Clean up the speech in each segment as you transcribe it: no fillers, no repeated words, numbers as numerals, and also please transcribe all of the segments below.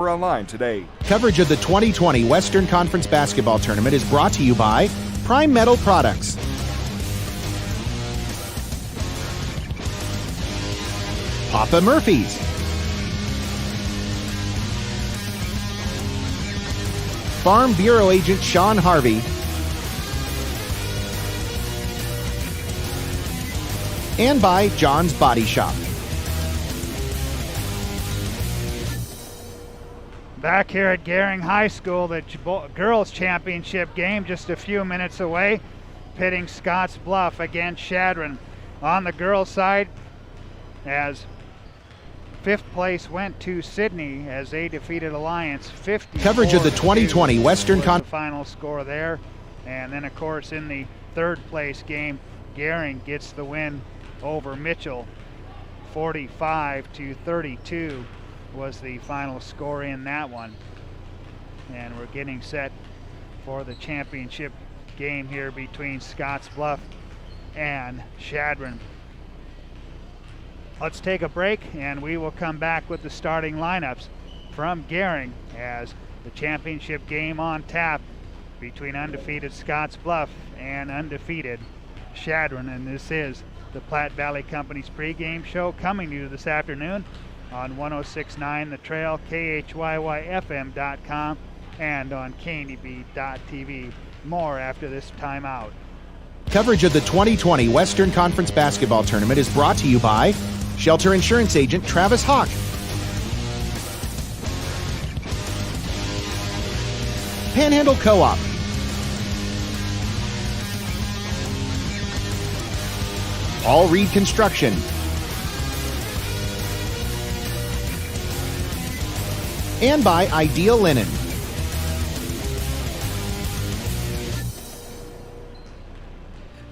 online today. Coverage of the 2020 Western Conference Basketball Tournament is brought to you by Prime Metal Products, Papa Murphy's, Farm Bureau Agent Sean Harvey, and by John's Body Shop. Back here at Gering High School, the girls' championship game just a few minutes away, pitting Scottsbluff against Chadron. On the girls' side, as fifth place went to Sydney as they defeated Alliance 50. Coverage of the 2020 Western Conference. The final score there, and then of course in the third place game, Gering gets the win over Mitchell, 45-32. Was the final score in that one. And we're getting set for the championship game here between Scottsbluff and Chadron. Let's take a break and we will come back with the starting lineups from Gering as the championship game on tap between undefeated Scottsbluff and undefeated Chadron. And this is the Platte Valley Company's pregame show coming to you this afternoon on 106.9 The Trail, KHYYFM.com, and on KNEB.TV. More after this timeout. Coverage of the 2020 Western Conference Basketball Tournament is brought to you by Shelter Insurance Agent Travis Hawk, Panhandle Co-op, Paul Reed Construction, and by Ideal Linen.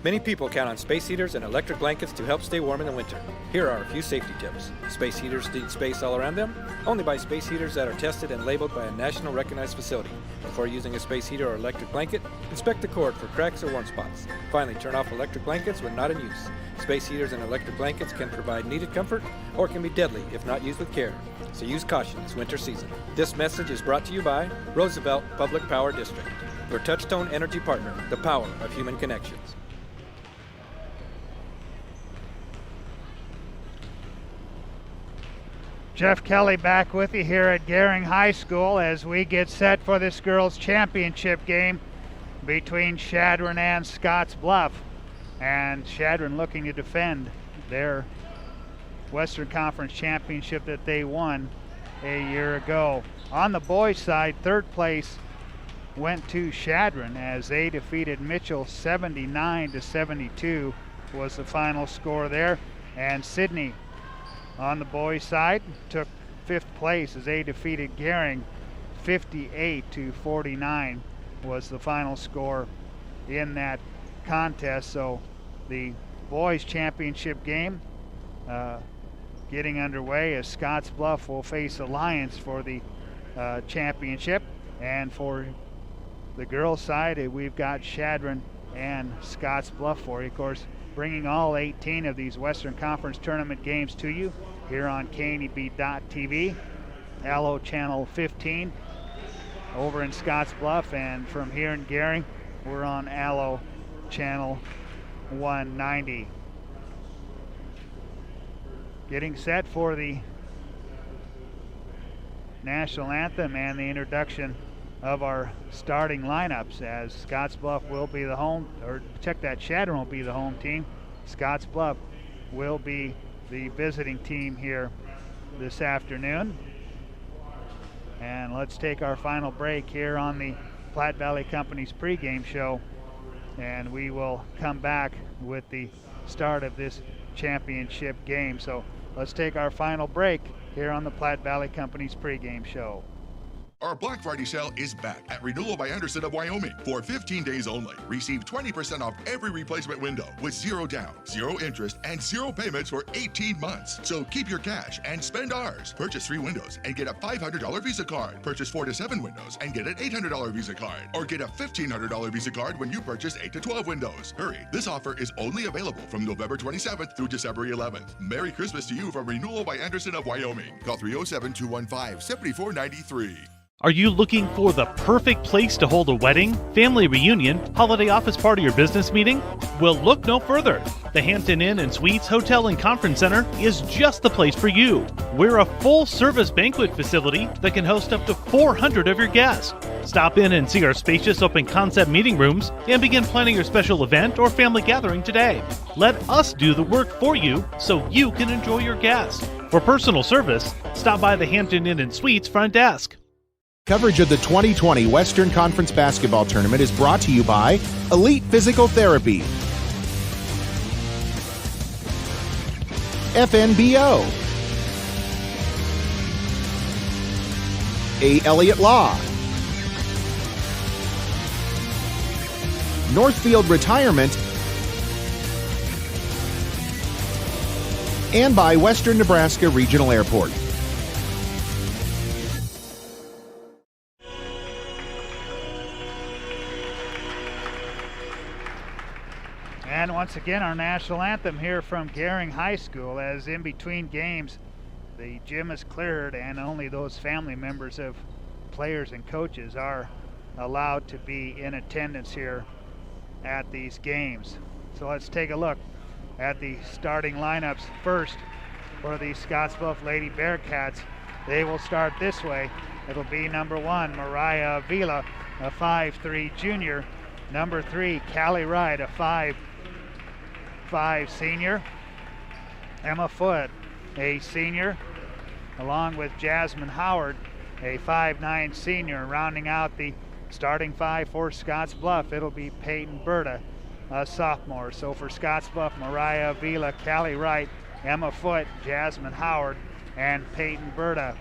Many people count on space heaters and electric blankets to help stay warm in the winter. Here are a few safety tips. Space heaters need space all around them. Only buy space heaters that are tested and labeled by a national recognized facility. Before using a space heater or electric blanket, inspect the cord for cracks or warm spots. Finally, turn off electric blankets when not in use. Space heaters and electric blankets can provide needed comfort or can be deadly if not used with care. So use caution this winter season. This message is brought to you by Roosevelt Public Power District, your touchstone energy partner, the power of human connections. Jeff Kelly back with you here at Gering High School as we get set for this girls' championship game between Chadron and Scottsbluff. And Chadron looking to defend their Western Conference championship that they won a year ago. On the boys' side, third place went to Chadron as they defeated Mitchell 79-72 was the final score there. And Sydney on the boys' side took fifth place as they defeated Gering 58-49 was the final score in that contest. So the boys' championship game getting underway as Scottsbluff will face Alliance for the championship. And for the girls' side, we've got Chadron and Scottsbluff for you. Of course, bringing all 18 of these Western Conference tournament games to you here on KNEB.TV, Allo Channel 15 over in Scottsbluff, and from here in Gering, we're on Allo Channel 190. Getting set for the national anthem and the introduction of our starting lineups as Scottsbluff will be the home, or check that, Chadron will be the home team. Scottsbluff will be the visiting team here this afternoon. And let's take our final break here on the Platte Valley Company's pregame show, and we will come back with the start of this championship game. So let's take our final break here on the Platte Valley Company's pregame show. Our Black Friday sale is back at Renewal by Anderson of Wyoming for 15 days only. Receive 20% off every replacement window with 0 down, 0 interest, and 0 payments for 18 months. So keep your cash and spend ours. Purchase 3 windows and get a $500 Visa card. Purchase 4 to 7 windows and get an $800 Visa card. Or get a $1,500 Visa card when you purchase 8 to 12 windows. Hurry, this offer is only available from November 27th through December 11th. Merry Christmas to you from Renewal by Anderson of Wyoming. Call 307-215-7493. Are you looking for the perfect place to hold a wedding, family reunion, holiday office party, or business meeting? Well, look no further. The Hampton Inn and Suites Hotel and Conference Center is just the place for you. We're a full-service banquet facility that can host up to 400 of your guests. Stop in and see our spacious open-concept meeting rooms and begin planning your special event or family gathering today. Let us do the work for you so you can enjoy your guests. For personal service, stop by the Hampton Inn and Suites front desk. Coverage of the 2020 Western Conference Basketball Tournament is brought to you by Elite Physical Therapy, FNBO, A. Elliott Law, Northfield Retirement, and by Western Nebraska Regional Airport. And once again, our national anthem here from Gering High School, as in between games, the gym is cleared and only those family members of players and coaches are allowed to be in attendance here at these games. So let's take a look at the starting lineups first for the Scottsbluff Lady Bearcats. They will start this way. It'll be number 1, Mariah Avila, a 5'3" junior. Number 3, Callie Wright, a 5'5" senior. Emma Foote, a senior, along with Jasmine Howard, a 5'9" senior. Rounding out the starting 5 for Scottsbluff, it'll be Peyton Berta, a sophomore. So for Scottsbluff, Mariah Avila, Callie Wright, Emma Foote, Jasmine Howard, and Peyton Berta.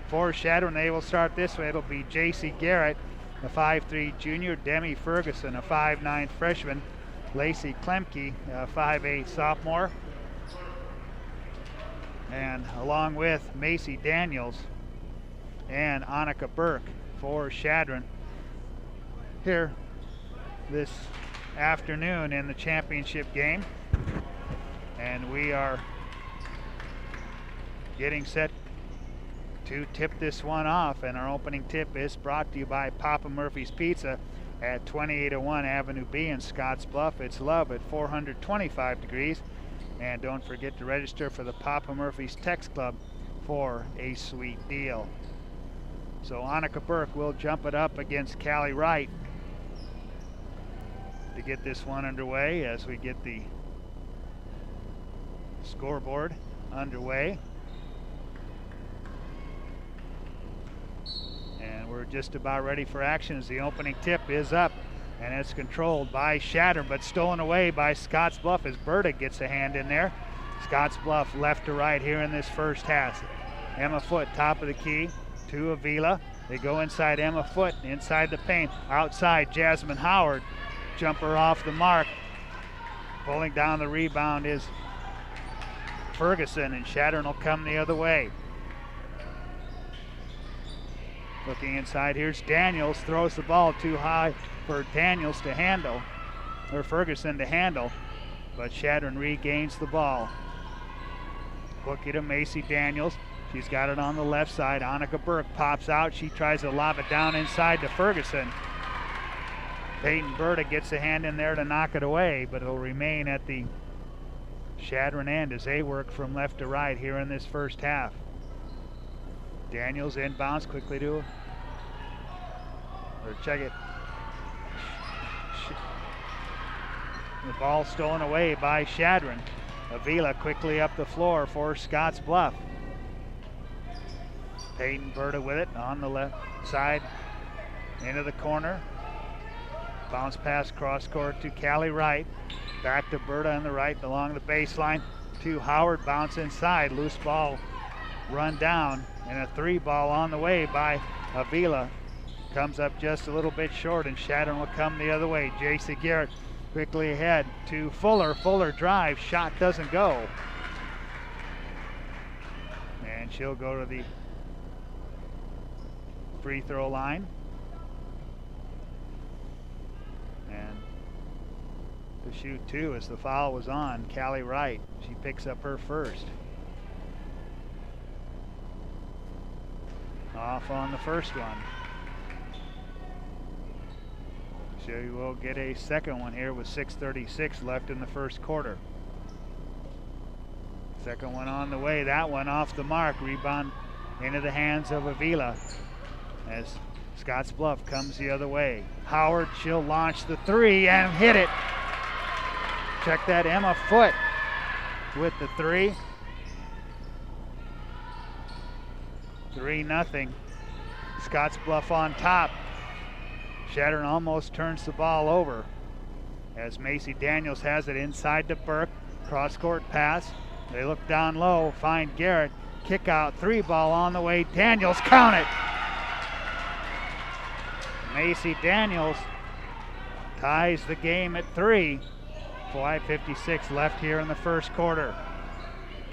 For Chadron, they will start this way. It'll be JC Garrett, a 5'3" junior. Demi Ferguson, a 5'9" freshman. Lacey Klemke, a 5'8" sophomore. And along with Macy Daniels and Annika Burke for Chadron here this afternoon in the championship game. And we are getting set to tip this one off, and our opening tip is brought to you by Papa Murphy's Pizza at 2801 Avenue B in Scottsbluff. It's love at 425 degrees. And don't forget to register for the Papa Murphy's Text Club for a sweet deal. So Annika Burke will jump it up against Callie Wright to get this one underway as we get the scoreboard underway. And we're just about ready for action as the opening tip is up, and it's controlled by Chadron, but stolen away by Scottsbluff as Berta gets a hand in there. Scottsbluff left to right here in this first half. Emma Foote, top of the key to Avila. They go inside Emma Foote, inside the paint. Outside, Jasmine Howard. Jumper off the mark. Pulling down the rebound is Ferguson, and Chadron will come the other way. Looking inside, here's Daniels, throws the ball too high for Daniels to handle, or Ferguson to handle, but Chadron regains the ball. Bookie to Macy Daniels. She's got it on the left side. Annika Burke pops out. She tries to lob it down inside to Ferguson. Peyton Berta gets a hand in there to knock it away, but it'll remain at the Chadron end as they work from left to right here in this first half. Daniels inbounds quickly to, or check it. The ball stolen away by Chadron. Avila quickly up the floor for Scottsbluff. Peyton Berta with it on the left side, into the corner. Bounce pass cross court to Callie Wright. Back to Berta on the right along the baseline to Howard. Bounce inside. Loose ball run down, and a 3-ball on the way by Avila. Comes up just a little bit short, and Chadron will come the other way. J.C. Garrett quickly ahead to Fuller. Fuller drives, shot doesn't go. And she'll go to the free throw line. And to shoot 2 as the foul was on Callie Wright. She picks up her first. Off on the first one. So you will get a second one here with 6:36 left in the first quarter. Second one on the way. That one off the mark. Rebound into the hands of Avila as Scottsbluff comes the other way. Howard, she'll launch the 3 and hit it. Check that, Emma Foote with the 3. 3-0. Scottsbluff on top. Chadron almost turns the ball over as Macy Daniels has it inside to Burke. Cross-court pass. They look down low, find Garrett. Kick out, 3-ball on the way. Daniels, count it! Macy Daniels ties the game at 3. 5:56 left here in the first quarter.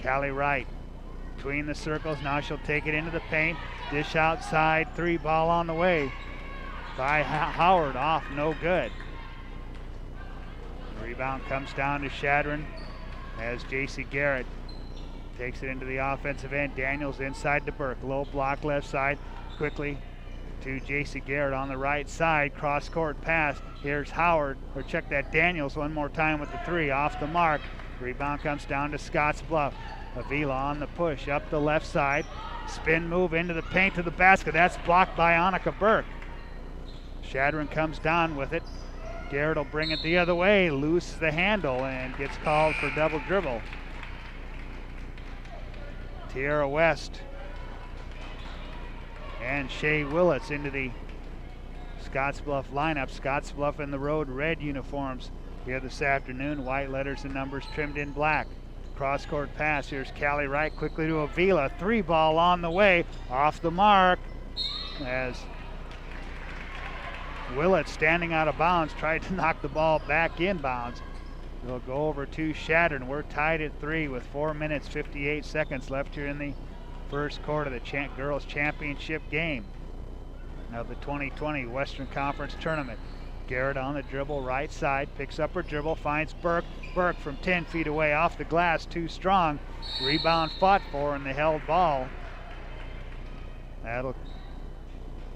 Callie Wright between the circles. Now she'll take it into the paint. Dish outside, 3-ball on the way by Howard, off, no good. The rebound comes down to Chadron as J.C. Garrett takes it into the offensive end. Daniels inside to Burke. Low block left side. Quickly to J.C. Garrett on the right side. Cross-court pass. Here's Howard. Or check that, Daniels one more time with the 3. Off the mark. Rebound comes down to Scottsbluff. Avila on the push. Up the left side. Spin move into the paint to the basket. That's blocked by Annika Burke. Chadron comes down with it. Garrett will bring it the other way. Loose the handle and gets called for double dribble. Tierra West and Shea Willits into the Scottsbluff lineup. Scottsbluff in the road red uniforms here this afternoon. White letters and numbers trimmed in black. Cross-court pass. Here's Callie Wright quickly to Avila. 3-ball on the way. Off the mark as Willett, standing out of bounds, tried to knock the ball back inbounds. It'll go over to Chadron. We're tied at 3 with 4 minutes, 58 seconds left here in the first quarter of the girls' championship game of the 2020 Western Conference Tournament. Garrett on the dribble, right side, picks up her dribble, finds Burke. Burke from 10 feet away, off the glass, too strong. Rebound fought for in the held ball.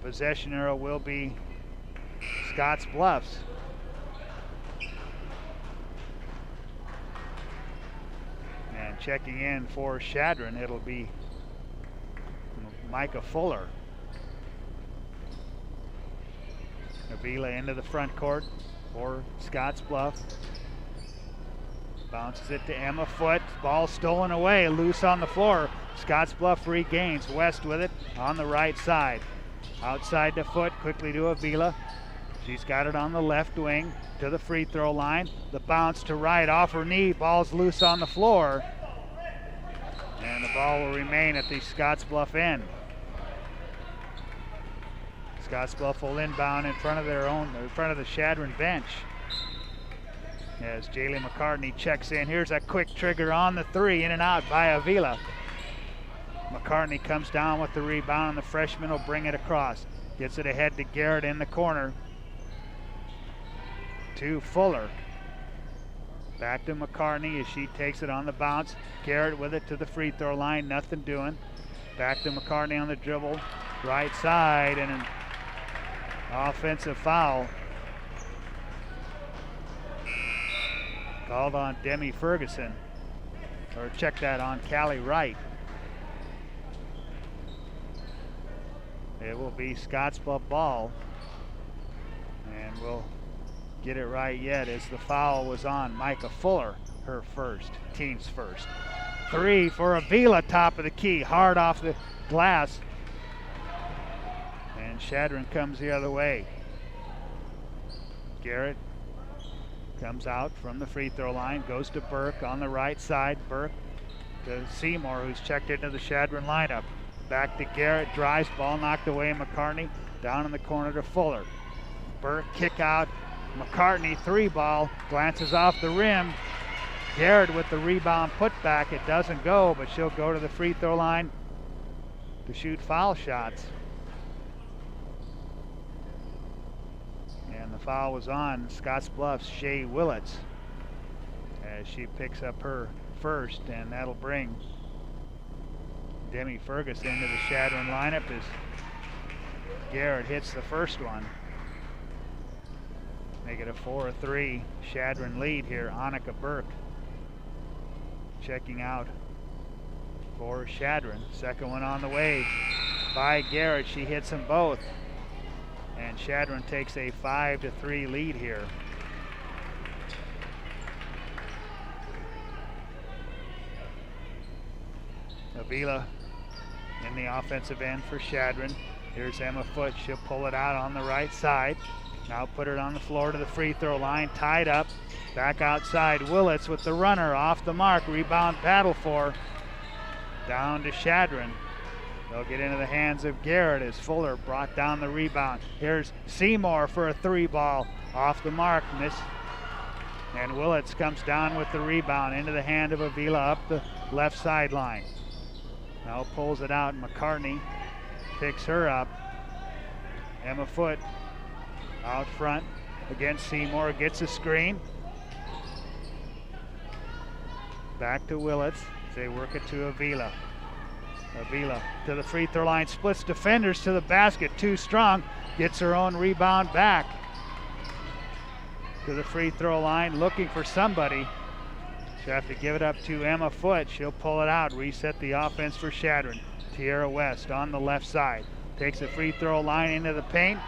Possession arrow will be Scottsbluff's. And checking in for Chadron, it'll be Micah Fuller. Avila into the front court for Scottsbluff. Bounces it to Emma Foote. Ball stolen away, loose on the floor. Scottsbluff regains. West with it on the right side. Outside to Foote, quickly to Avila. She's got it on the left wing to the free throw line. The bounce to right off her knee. Ball's loose on the floor. And the ball will remain at the Scottsbluff end. Scottsbluff will inbound in front of the Chadron bench. As Jaylee McCartney checks in. Here's a quick trigger on the 3, in and out by Avila. McCartney comes down with the rebound, and the freshman will bring it across. Gets it ahead to Garrett in the corner. To Fuller. Back to McCartney as she takes it on the bounce. Garrett with it to the free throw line, nothing doing. Back to McCartney on the dribble. Right side, and an offensive foul called on Demi Ferguson. Or check that, on Callie Wright. It will be Scottsbluff ball. And we'll get it right yet as the foul was on Micah Fuller, her first, team's first. 3 for Avila, top of the key, hard off the glass. And Chadron comes the other way. Garrett comes out from the free throw line, goes to Burke on the right side. Burke to Seymour, who's checked into the Chadron lineup. Back to Garrett, drives, ball knocked away. McCartney down in the corner to Fuller. Burke kick out. McCartney 3-ball, glances off the rim. Garrett with the rebound put back. It doesn't go, but she'll go to the free throw line to shoot foul shots. And the foul was on Scottsbluff's Shea Willits as she picks up her first, and that'll bring Demi Ferguson into the Chadron lineup as Garrett hits the first one. Make it a 4-3 Chadron lead here. Annika Burke checking out for Chadron. Second one on the way by Garrett. She hits them both. And Chadron takes a 5-3 lead here. Avila in the offensive end for Chadron. Here's Emma Foote. She'll pull it out on the right side. Now put it on the floor to the free throw line. Tied up. Back outside. Willits with the runner off the mark. Rebound battle for. Down to Chadron. They'll get into the hands of Garrett as Fuller brought down the rebound. Here's Seymour for a 3-ball. Off the mark. Miss. And Willits comes down with the rebound into the hand of Avila up the left sideline. Now pulls it out. McCartney picks her up. Emma Foote out front against Seymour. Gets a screen. Back to Willits. They work it to Avila. Avila to the free throw line. Splits defenders to the basket. Too strong. Gets her own rebound back. To the free throw line. Looking for somebody. She'll have to give it up to Emma Foote. She'll pull it out. Reset the offense for Chadron. Tierra West on the left side. Takes the free throw line into the paint.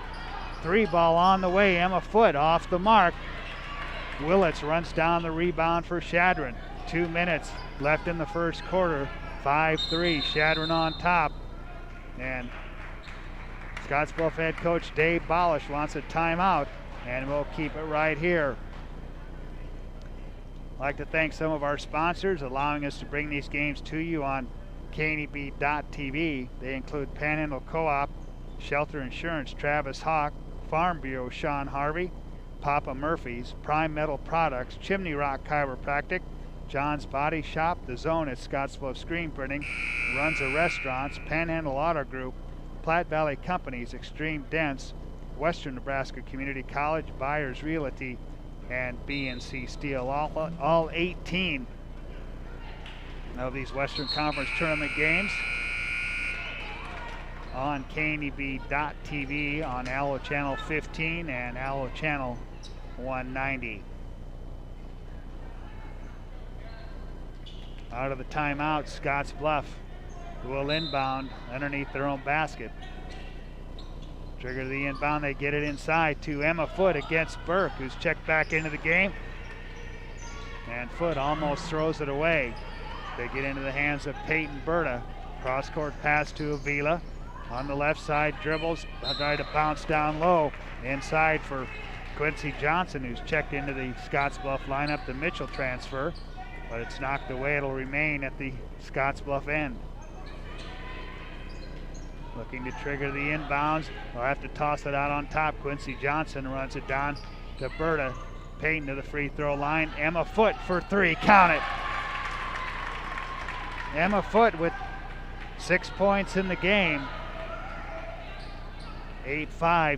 3-ball on the way. Emma Foote off the mark. Willits runs down the rebound for Chadron. 2 minutes left in the first quarter. 5-3. Chadron on top. And Scottsbluff head coach Dave Bolish wants a timeout, and we'll keep it right here. I'd like to thank some of our sponsors allowing us to bring these games to you on KNEB.TV. They include Panhandle Co-op, Shelter Insurance, Travis Hawk, Farm Bureau, Sean Harvey, Papa Murphy's, Prime Metal Products, Chimney Rock Chiropractic, John's Body Shop, The Zone at Scottsbluff Screen Printing, Runza Restaurants, Panhandle Auto Group, Platte Valley Companies, Extreme Dents, Western Nebraska Community College, Byers Realty, and BNC Steel. All 18 of these Western Conference Tournament games on KNEB.TV on Allo Channel 15 and Allo Channel 190. Out of the timeout, Scottsbluff will inbound underneath their own basket. Trigger the inbound, they get it inside to Emma Foote against Burke, who's checked back into the game. And Foote almost throws it away. They get into the hands of Peyton Berta. Cross-court pass to Avila. On the left side, dribbles, try to bounce down low. Inside for Quincy Johnson, who's checked into the Scottsbluff lineup, the Mitchell transfer. But it's knocked away, it'll remain at the Scottsbluff end. Looking to trigger the inbounds. They'll have to toss it out on top. Quincy Johnson runs it down to Berta. Peyton to the free throw line. Emma Foote for 3, count it. Emma Foote with 6 points in the game. 8-5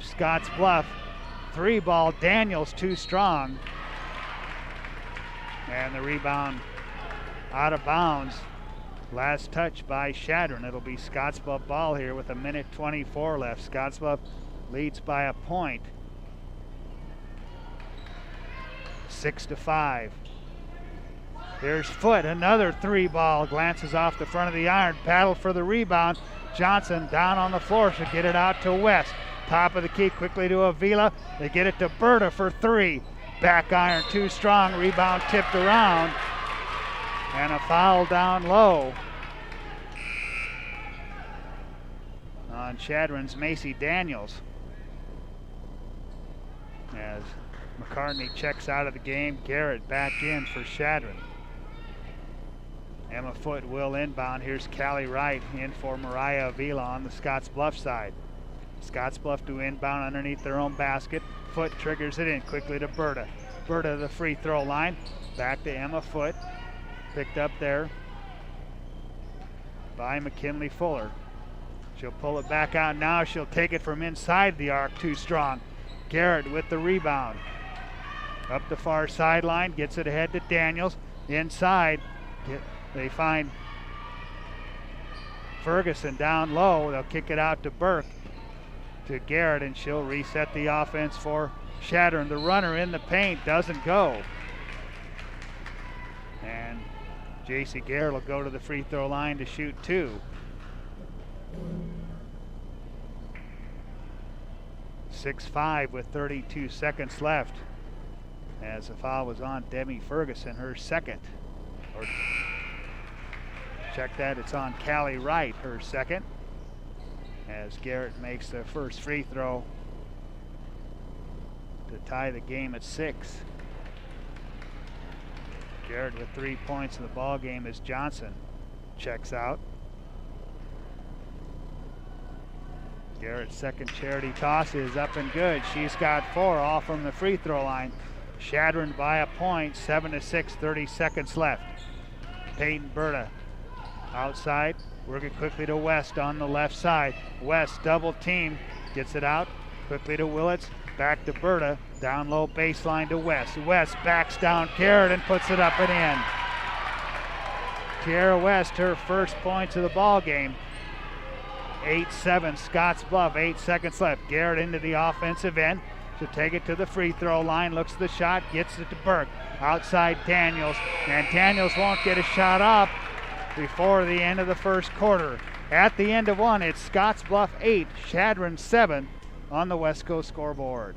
Scottsbluff. 3-ball, Daniels too strong. And the rebound out of bounds. Last touch by Chadron. It'll be Scottsbluff ball here with 1:24 left. Scottsbluff leads by a point. 6-5. Here's Foote, another 3-ball. Glances off the front of the iron. Battle for the rebound. Johnson down on the floor. Should get it out to West. Top of the key quickly to Avila. They get it to Berta for 3. Back iron too strong. Rebound tipped around. And a foul down low on Chadron's Macy Daniels as McCartney checks out of the game. Garrett back in for Chadron. Emma Foote will inbound. Here's Callie Wright in for Mariah Avila on the Scottsbluff side. Scottsbluff to inbound underneath their own basket. Foote triggers it in quickly to Berta. Berta to the free throw line. Back to Emma Foote. Picked up there by McKinley Fuller. She'll pull it back out now. She'll take it from inside the arc, too strong. Garrett with the rebound. Up the far sideline, gets it ahead to Daniels. Inside, they find Ferguson down low. They'll kick it out to Burke, to Garrett, and she'll reset the offense for Chadron. The runner in the paint doesn't go. And J.C. Garrett will go to the free throw line to shoot 2. 6-5 with 32 seconds left, as the foul was on Demi Ferguson, her second. Or check that, it's on Callie Wright, her second, as Garrett makes the first free throw to tie the game at 6. Garrett with 3 points in the ball game as Johnson checks out. Garrett's second charity toss is up and good. She's got 4, all from the free throw line. Chadron by a point, 7-6, 30 seconds left. Peyton Berta outside, working quickly to West on the left side. West double team, gets it out quickly to Willits, back to Berta, down low baseline to West. West backs down Garrett and puts it up and in. Tiara West, her first points of the ball game. 8-7 Scottsbluff, 8 seconds left. Garrett into the offensive end. She'll take it to the free throw line, looks at the shot, gets it to Burke. Outside Daniels, and Daniels won't get a shot up before the end of the first quarter. At the end of one, it's Scottsbluff 8, Chadron 7 on the West Coast scoreboard.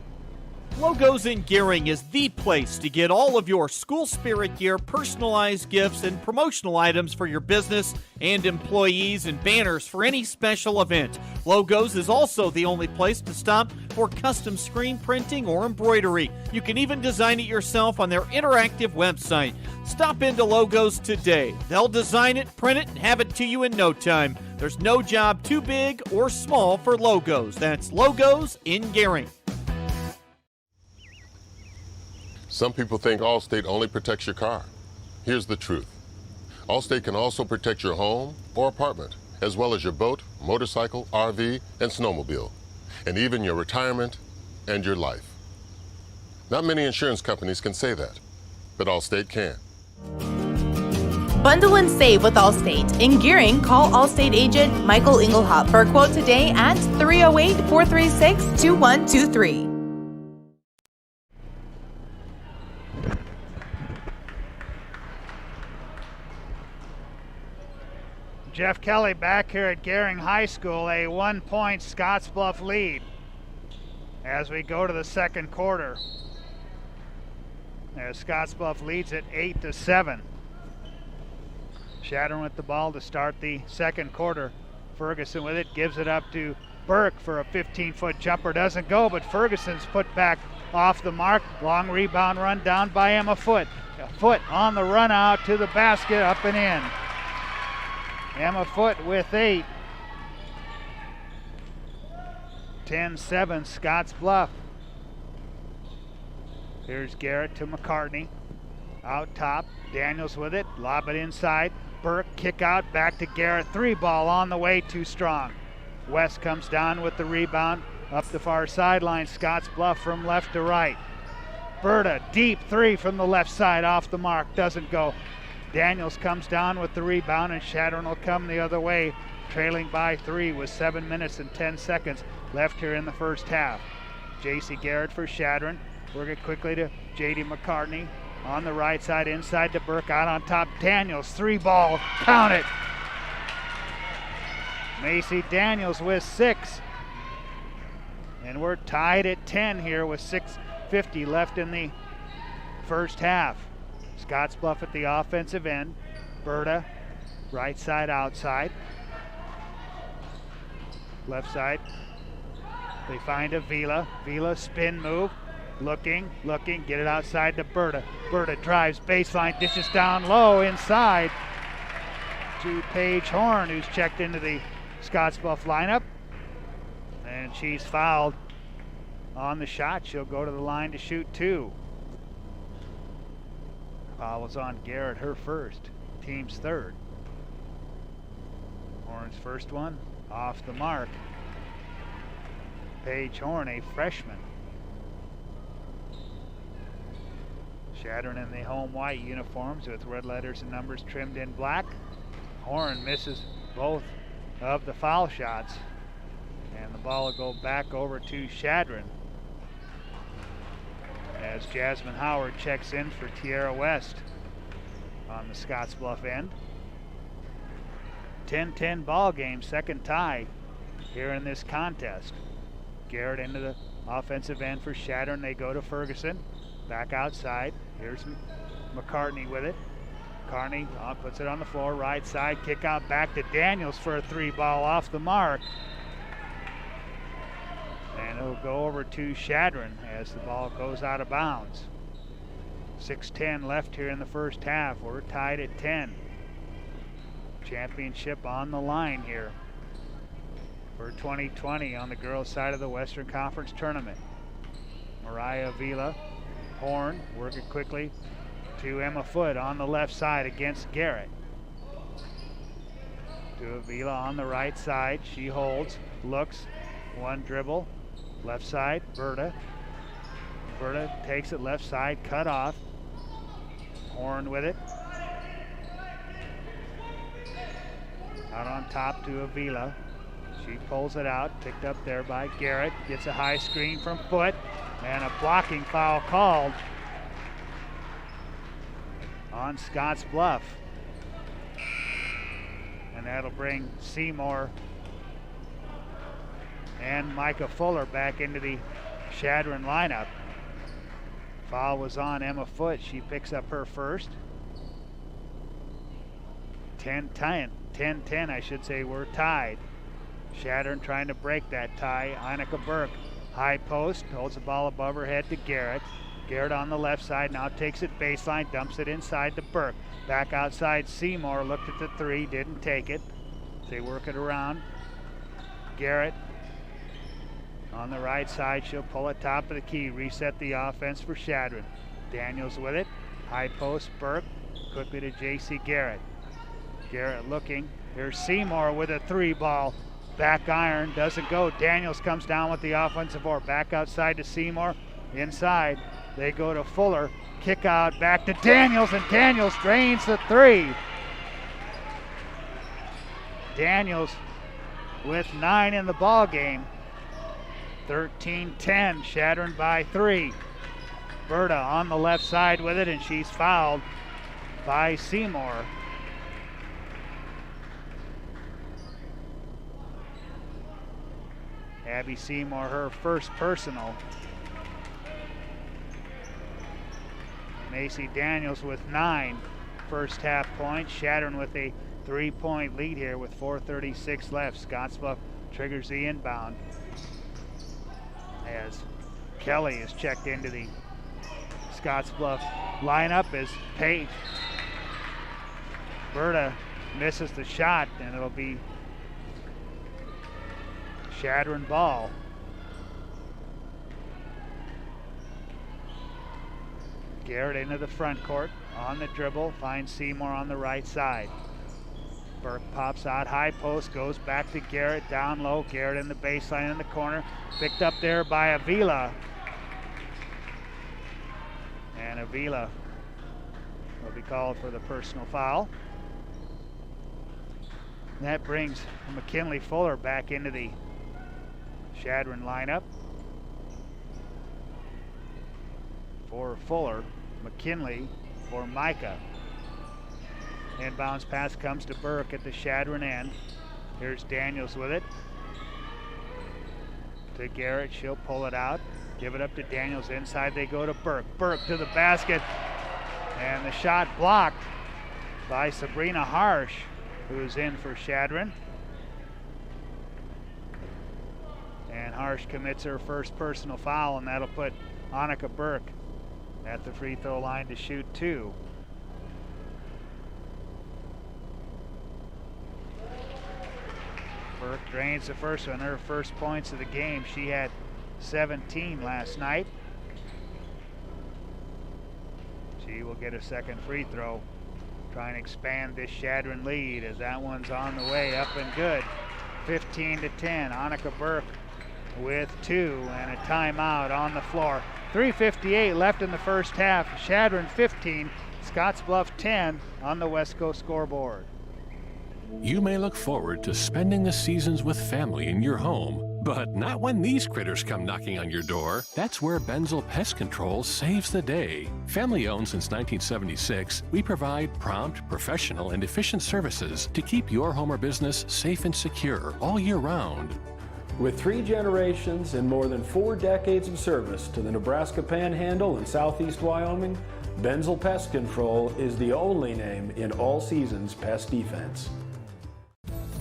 Logos in Gering is the place to get all of your school spirit gear, personalized gifts, and promotional items for your business and employees, and banners for any special event. Logos is also the only place to stop for custom screen printing or embroidery. You can even design it yourself on their interactive website. Stop into Logos today. They'll design it, print it, and have it to you in no time. There's no job too big or small for Logos. That's Logos in Gering. Some people think Allstate only protects your car. Here's the truth. Allstate can also protect your home or apartment, as well as your boat, motorcycle, RV, and snowmobile, and even your retirement and your life. Not many insurance companies can say that, but Allstate can. Bundle and save with Allstate. In Gering, call Allstate agent Michael Inglehop for a quote today at 308-436-2123. Jeff Kelly back here at Gering High School, a 1-point Scottsbluff lead as we go to the second quarter. As Scottsbluff leads at 8-7. Chadron with the ball to start the second quarter. Ferguson with it, gives it up to Burke for a 15-foot jumper. Doesn't go, but Ferguson's put back off the mark. Long rebound run down by Emma Foote. Foote on the run out to the basket, up and in. Emma Foote with 8. 10-7 Scottsbluff. Here's Garrett to McCartney. Out top, Daniels with it, lob it inside. Burke kick out, back to Garrett. 3 ball on the way, too strong. West comes down with the rebound. Up the far sideline, Scottsbluff from left to right. Berta, deep 3 from the left side, off the mark, doesn't go. Daniels comes down with the rebound, and Chadron will come the other way, trailing by 3 with 7 minutes and 10 seconds left here in the first half. J.C. Garrett for Chadron. Work it quickly to J.D. McCartney. On the right side, inside to Burke, out on top. Daniels, 3 ball, count it. Macy Daniels with 6. And we're tied at 10 here with 6:50 left in the first half. Scottsbluff at the offensive end. Berta, right side, outside. Left side, they find Avila. Avila spin move. Looking, get it outside to Berta. Berta drives baseline, dishes down low inside. to Paige Horn, who's checked into the Scottsbluff lineup. And she's fouled on the shot. She'll go to the line to shoot 2. Foul was on Garrett, her first, team's third. Horn's first one, off the mark. Paige Horn, a freshman. Chadron in the home white uniforms with red letters and numbers trimmed in black. Horn misses both of the foul shots. And the ball will go back over to Chadron as Jasmine Howard checks in for Tierra West on the Scottsbluff end. 10-10 ball game, second tie here in this contest. Garrett into the offensive end for Chadron. They go to Ferguson, back outside. Here's McCartney with it. McCartney puts it on the floor, right side, kick out back to Daniels for a 3 ball off the mark. And it'll go over to Chadron as the ball goes out of bounds. 6:10 left here in the first half. We're tied at 10. Championship on the line here for 2020 on the girls' side of the Western Conference Tournament. Mariah Avila, Horn, working quickly to Emma Foote on the left side against Garrett. To Avila on the right side. She holds, looks, one dribble. Left side, Berta. Berta takes it left side, cut off. Horn with it. Out on top to Avila. She pulls it out, picked up there by Garrett. Gets a high screen from Foote, and a blocking foul called on Scottsbluff. And that'll bring Seymour and Micah Fuller back into the Chadron lineup. Foul was on Emma Foote. She picks up her first. 10-10, I should say. We're tied. Chadron trying to break that tie. Annika Burke, high post, holds the ball above her head to Garrett. Garrett on the left side, now takes it baseline, dumps it inside to Burke. Back outside, Seymour looked at the 3, didn't take it. They work it around. Garrett on the right side, she'll pull it top of the key, reset the offense for Chadron. Daniels with it, high post, Burke, quickly to JC Garrett. Garrett looking, here's Seymour with a 3 ball, back iron, doesn't go. Daniels comes down with the offensive board, back outside to Seymour, inside, they go to Fuller, kick out, back to Daniels, and Daniels drains the 3. Daniels with 9 in the ball game. 13-10, Chadron by 3. Berta on the left side with it, and she's fouled by Seymour. Abby Seymour, her first personal. Macy Daniels with 9 first half points. Chadron with a 3-point lead here with 4:36 left. Scottsbluff triggers the inbound as Kelly is checked into the Scottsbluff lineup as Paige. Berta misses the shot, and it'll be Chadron ball. Garrett into the front court, on the dribble, finds Seymour on the right side. Burke pops out, high post, goes back to Garrett, down low. Garrett in the baseline in the corner, picked up there by Avila. And Avila will be called for the personal foul. And that brings McKinley Fuller back into the Chadron lineup. For Fuller, McKinley for Micah. Inbounds pass comes to Burke at the Chadron end. Here's Daniels with it. To Garrett, she'll pull it out. Give it up to Daniels, inside they go to Burke. Burke to the basket, and the shot blocked by Sabrina Harsh, who's in for Chadron. And Harsh commits her first personal foul, and that'll put Annika Burke at the free throw line to shoot 2. Burke drains the first one, her first points of the game. She had 17 last night. She will get a second free throw. Try and expand this Chadron lead as that one's on the way, up and good. 15-10. Annika Burke with 2 and a timeout on the floor. 3:58 left in the first half. Chadron 15, Scottsbluff 10 on the West Coast scoreboard. You may look forward to spending the seasons with family in your home, but not when these critters come knocking on your door. That's where Benzel Pest Control saves the day. Family owned since 1976, we provide prompt, professional, and efficient services to keep your home or business safe and secure all year round. With 3 generations and more than 4 decades of service to the Nebraska Panhandle and Southeast Wyoming, Benzel Pest Control is the only name in all seasons pest defense.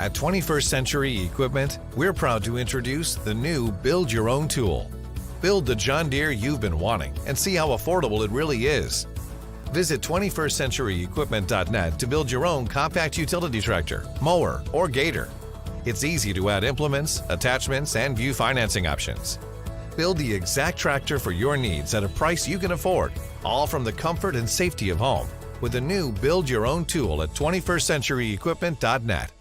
At 21st Century Equipment, we're proud to introduce the new Build Your Own tool. Build the John Deere you've been wanting and see how affordable it really is. Visit 21stcenturyequipment.net to build your own compact utility tractor, mower, or gator. It's easy to add implements, attachments, and view financing options. Build the exact tractor for your needs at a price you can afford, all from the comfort and safety of home, with the new Build Your Own tool at 21stcenturyequipment.net.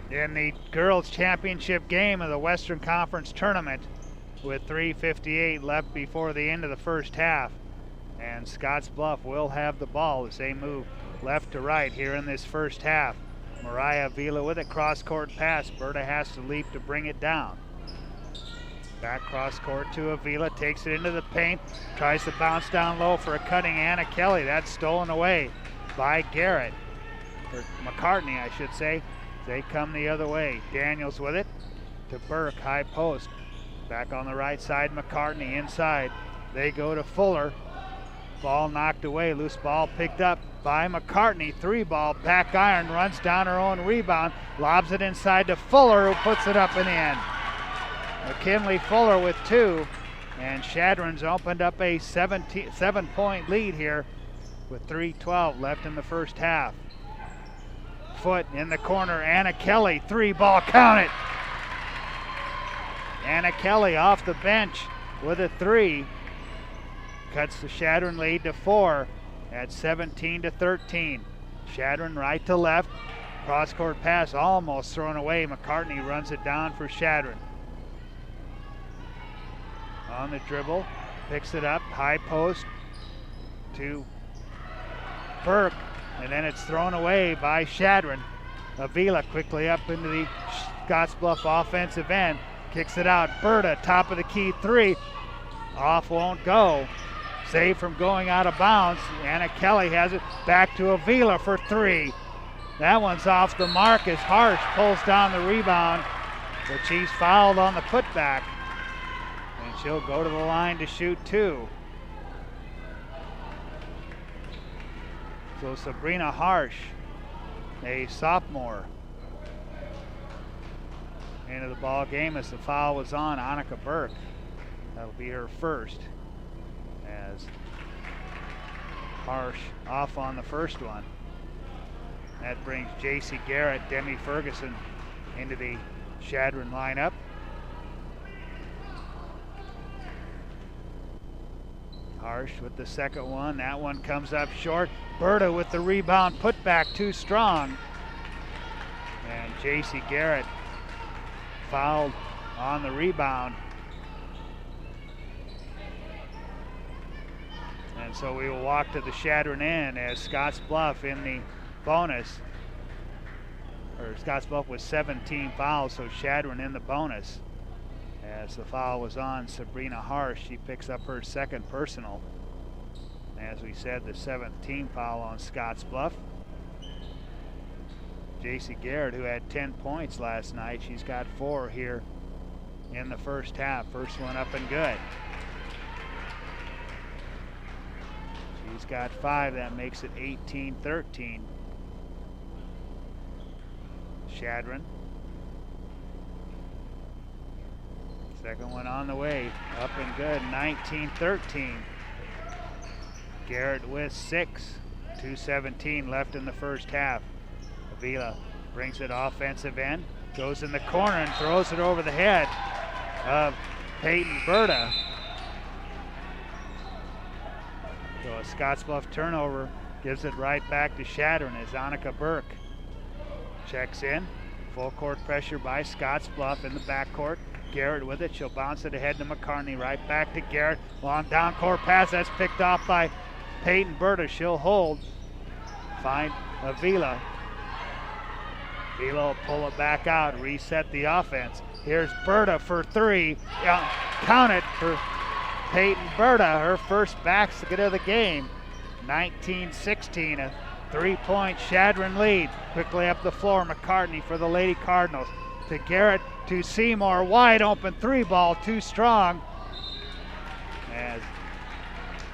In the girls' championship game of the Western Conference tournament, with 3:58 left before the end of the first half, and Scottsbluff will have the ball as they move left to right here in this first half. Mariah Avila with a cross-court pass. Berta has to leap to bring it down. Back cross-court to Avila, takes it into the paint, tries to bounce down low for a cutting Anna Kelly. That's stolen away by Garrett, or McCartney, I should say. They come the other way. Daniels with it to Burke, high post. Back on the right side, McCartney inside. They go to Fuller. Ball knocked away, loose ball picked up by McCartney. 3-ball, back iron, runs down her own rebound, lobs it inside to Fuller, who puts it up and in. McKinley Fuller with 2, and Chadron's opened up a 7-point lead here with 3:12 left in the first half. Foot in the corner, Anna Kelly, 3-ball, count it. Anna Kelly off the bench with a 3. Cuts the Chadron lead to 4 at 17-13. Chadron right to left. Cross-court pass almost thrown away. McCartney runs it down for Chadron. On the dribble, picks it up, high post to Burke, and then it's thrown away by Chadron. Avila quickly up into the Scottsbluff offensive end. Kicks it out. Berta, top of the key 3. Off, won't go. Saved from going out of bounds. Anna Kelly has it back to Avila for 3. That one's off the mark as Harsh pulls down the rebound, but she's fouled on the putback. And she'll go to the line to shoot 2. So Sabrina Harsh, a sophomore, into the ball game as the foul was on Annika Burke. That'll be her first, as Harsh off on the first one. That brings J.C. Garrett, Demi Ferguson into the Chadron lineup. Harsh with the second one. That one comes up short. Berta with the rebound, put back too strong. And J.C. Garrett fouled on the rebound. And so we will walk to the Chadron end as Scottsbluff in the bonus. Or Scottsbluff with 17 fouls, so Chadron in the bonus. As the foul was on Sabrina Harsh, she picks up her second personal. As we said, the 7th team foul on Scottsbluff. J.C. Garrett, who had 10 points last night, she's got 4 here in the first half. First one up and good. She's got 5, that makes it 18-13. Chadron. Second one on the way, up and good, 19-13. Garrett with 6, 2:17 left in the first half. Avila brings it offensive end, goes in the corner and throws it over the head of Peyton Berta. So a Scottsbluff turnover gives it right back to Chadron as Annika Burke checks in. Full court pressure by Scottsbluff in the backcourt. Garrett with it, she'll bounce it ahead to McCartney, right back to Garrett. Long down court pass, that's picked off by Peyton Berta. She'll hold, find Avila. Avila will pull it back out, reset the offense. Here's Berta for 3. Count it for Peyton Berta, her first basket of the game. 19-16, a 3-point Chadron lead. Quickly up the floor, McCartney for the Lady Cardinals. To Garrett, to Seymour, wide open 3-ball, too strong. As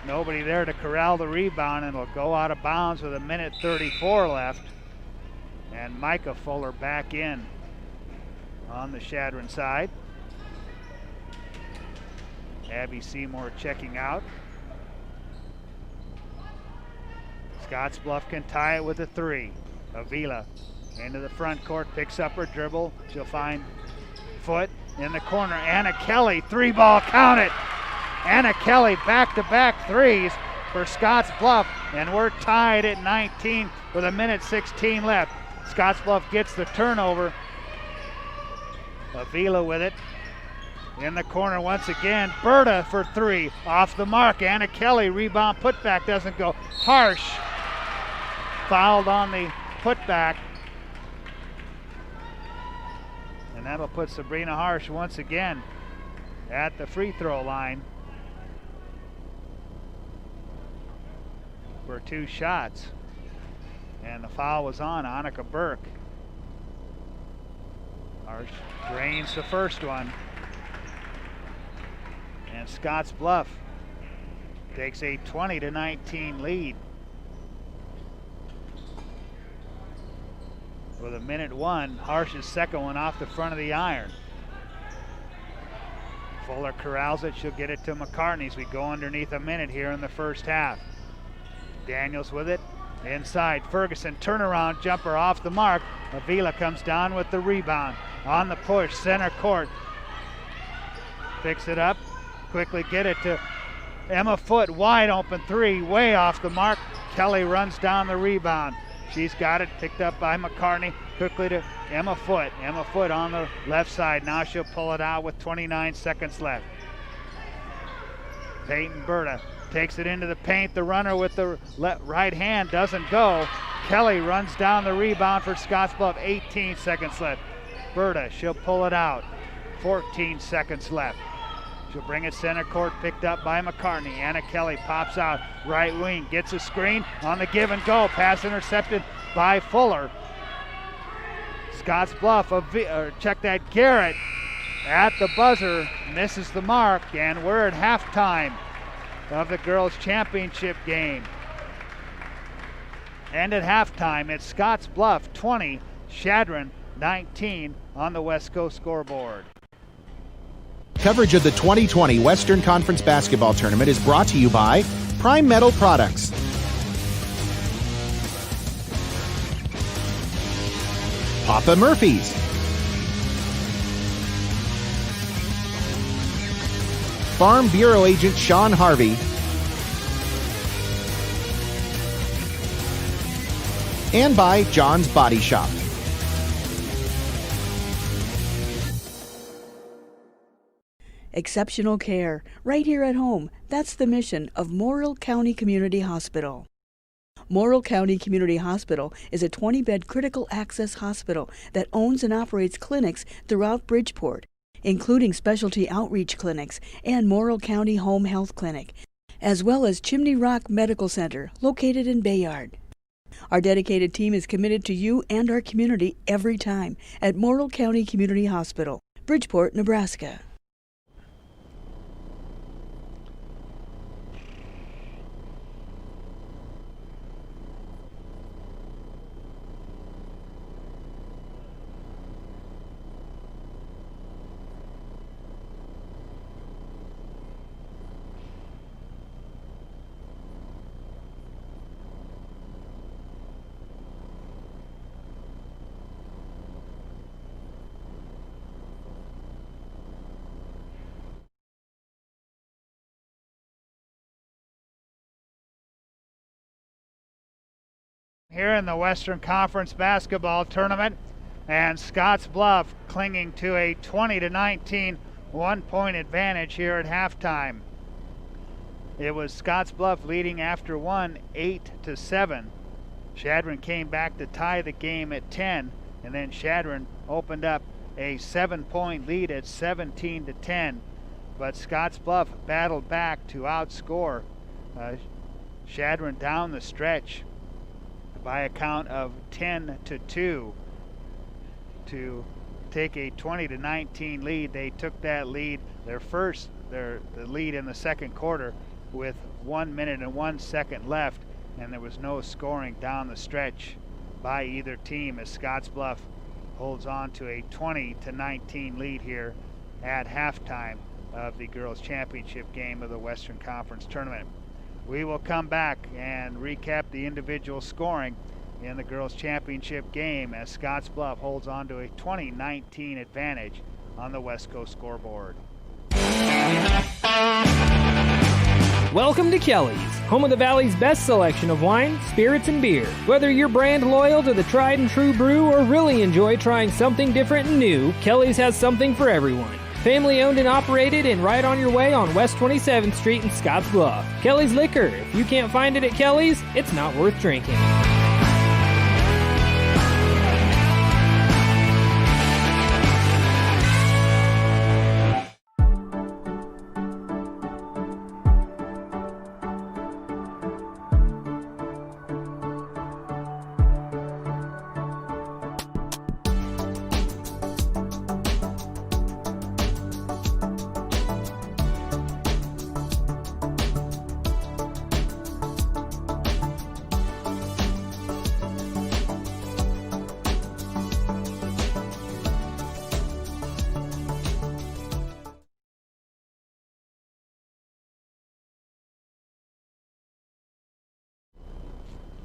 nobody there to corral the rebound, and it'll go out of bounds with 1:34 left. And Micah Fuller back in on the Chadron side. Abby Seymour checking out. Scottsbluff can tie it with a 3. Avila into the front court, picks up her dribble. She'll find Foot in the corner. Anna Kelly, 3-ball, count it. Anna Kelly back-to-back threes for Scottsbluff, and we're tied at 19 with 1:16 left. Scottsbluff gets the turnover. Avila with it. In the corner once again, Berta for 3, off the mark. Anna Kelly, rebound, putback doesn't go. Harsh fouled on the putback. And that'll put Sabrina Harsh once again at the free throw line for 2 shots. And the foul was on Annika Burke. Harsh drains the first one. And Scottsbluff takes a 20-19 lead. With 1:01, Harsh's second one off the front of the iron. Fuller corrals it, she'll get it to McCartney as we go underneath a minute here in the first half. Daniels with it, inside, Ferguson, turnaround jumper off the mark. Avila comes down with the rebound. On the push, center court. Picks it up, quickly get it to Emma Foot, wide open 3, way off the mark. Kelly runs down the rebound. She's got it, picked up by McCartney, quickly to Emma Foot. Emma Foot on the left side, now she'll pull it out with 29 seconds left. Peyton Berta takes it into the paint, the runner with the right hand doesn't go. Kelly runs down the rebound for Scottsbluff, 18 seconds left. Berta, she'll pull it out, 14 seconds left. She'll bring it center court, picked up by McCartney. Anna Kelly pops out, right wing, gets a screen on the give and go. Pass intercepted by Fuller. Scottsbluff, check that, Garrett at the buzzer, misses the mark, and we're at halftime of the girls' championship game. And at halftime, it's Scottsbluff 20, Chadron 19 on the West Coast scoreboard. Coverage of the 2020 Western Conference Basketball Tournament is brought to you by Prime Metal Products, Papa Murphy's, Farm Bureau Agent Sean Harvey, and by John's Body Shop. Exceptional care, right here at home. That's the mission of Morrill County Community Hospital. Morrill County Community Hospital is a 20-bed critical access hospital that owns and operates clinics throughout Bridgeport, including specialty outreach clinics and Morrill County Home Health Clinic, as well as Chimney Rock Medical Center, located in Bayard. Our dedicated team is committed to you and our community every time at Morrill County Community Hospital, Bridgeport, Nebraska. Here in the Western Conference basketball tournament, and Scottsbluff clinging to a 20-19 one-point advantage here at halftime. It was Scottsbluff leading after one, 8-7. Chadron came back to tie the game at 10, and then Chadron opened up a 7-point lead at 17-10. But Scottsbluff battled back to outscore Chadron down the stretch by a count of 10-2 to take a 20-19 lead. They took that lead, the lead in the second quarter, with 1 minute and 1 second left, and there was no scoring down the stretch by either team as Scottsbluff holds on to a 20-19 lead here at halftime of the girls' championship game of the Western Conference tournament. We will come back and recap the individual scoring in the girls' championship game as Scottsbluff holds on to a 20-19 advantage on the West Coast scoreboard. Welcome to Kelly's, home of the Valley's best selection of wine, spirits, and beer. Whether you're brand loyal to the tried and true brew or really enjoy trying something different and new, Kelly's has something for everyone. Family owned and operated and right on your way on West 27th Street in Scottsbluff. Kelly's Liquor. If you can't find it at Kelly's, it's not worth drinking.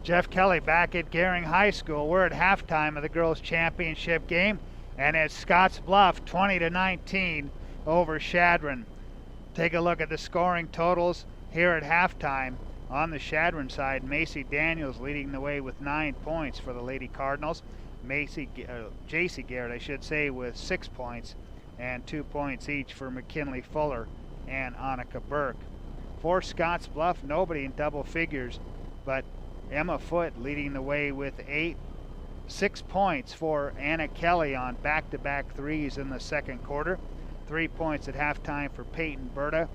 Jeff Kelly back at Gering High School. We're at halftime of the girls' championship game, and it's Scottsbluff 20-19 over Chadron. Take a look at the scoring totals here at halftime. On the Chadron side, Macy Daniels leading the way with 9 points for the Lady Cardinals. JC Garrett, I should say, with 6 points, and 2 points each for McKinley Fuller and Annika Burke. For Scottsbluff, nobody in double figures, but Emma Foote leading the way with 6 points for Anna Kelly on back-to-back threes in the second quarter. 3 points at halftime for Peyton Berta.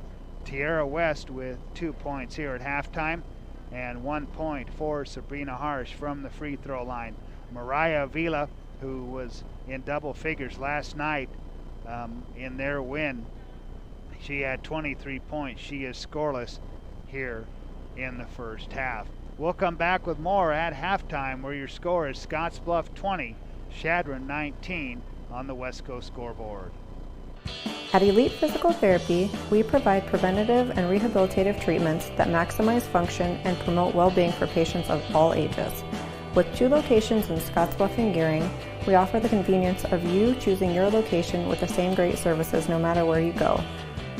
Tierra West with 2 points here at halftime, and 1 point for Sabrina Harsh from the free throw line. Mariah Avila, who was in double figures last night in their win, she had 23 points. She is scoreless here in the first half. We'll come back with more at halftime, where your score is Scottsbluff 20, Chadron 19 on the West Coast scoreboard. At Elite Physical Therapy, we provide preventative and rehabilitative treatments that maximize function and promote well-being for patients of all ages. With 2 locations in Scottsbluff and Gering, we offer the convenience of you choosing your location with the same great services no matter where you go.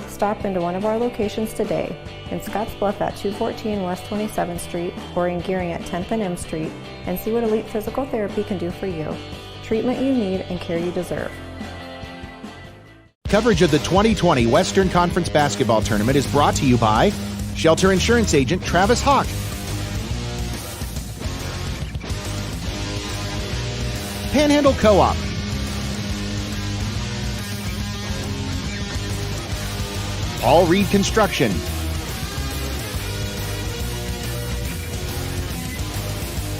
Stop into one of our locations today, in Scottsbluff at 214 West 27th Street or in Gering at 10th and M Street, and see what Elite Physical Therapy can do for you. Treatment you need and care you deserve. Coverage of the 2020 Western Conference Basketball Tournament is brought to you by Shelter Insurance Agent Travis Hawk, Panhandle Co-op, Paul Reed Construction,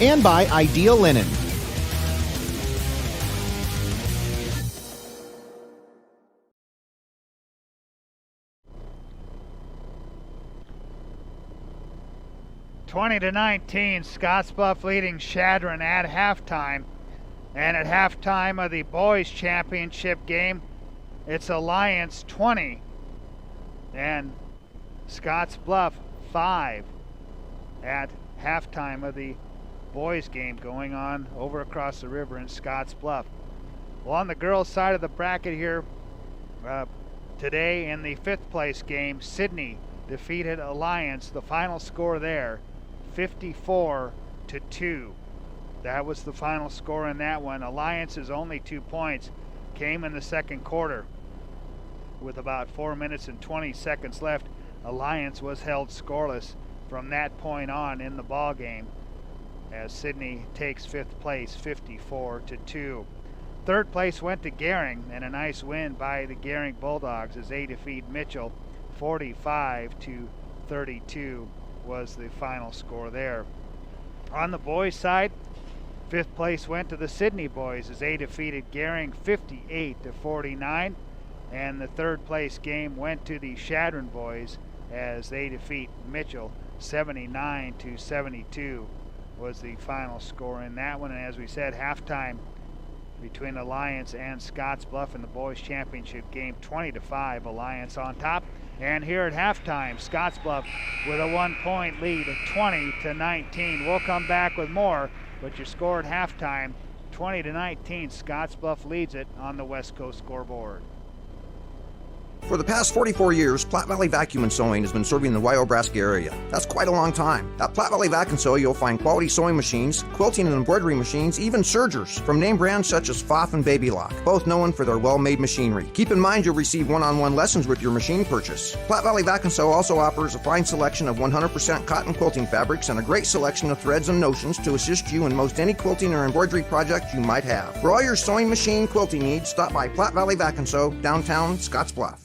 and by Ideal Linen. (20-19), Scottsbluff leading Chadron at halftime. And at halftime of the boys' championship game, it's Alliance 20 and Scottsbluff 5 at halftime of the boys' game going on over across the river in Scottsbluff. Well, on the girls' side of the bracket here, today in the 5th place game, Sydney defeated Alliance. The final score there, 54-2. that was the final score in that one. Alliance's only 2 points came in the second quarter. With about 4 minutes and 20 seconds left, Alliance was held scoreless from that point on in the ball game, as Sidney takes 5th place 54-2. 3rd place went to Gering, and a nice win by the Gering Bulldogs as they defeat Mitchell 45-32 was the final score there. On the boys' side, 5th place went to the Sidney boys as they defeated Gering 58-49, and the 3rd place game went to the Chadron boys as they defeat Mitchell 79-72 was the final score in that one. And as we said, halftime between Alliance and Scottsbluff in the boys championship game, 20-5, Alliance on top. And here at halftime, Scottsbluff with a 1-point lead of 20-19. We'll come back with more, but your score at halftime, 20-19, Scottsbluff leads it on the West Coast scoreboard. For the past 44 years, Platte Valley Vacuum and Sewing has been serving the Wyobraska area. That's quite a long time. At Platte Valley Vac & Sew, you'll find quality sewing machines, quilting and embroidery machines, even sergers, from name brands such as Pfaff and Baby Lock, both known for their well-made machinery. Keep in mind you'll receive one-on-one lessons with your machine purchase. Platte Valley Vac & Sew also offers a fine selection of 100% cotton quilting fabrics and a great selection of threads and notions to assist you in most any quilting or embroidery project you might have. For all your sewing machine quilting needs, stop by Platte Valley Vac & Sew, downtown Scottsbluff.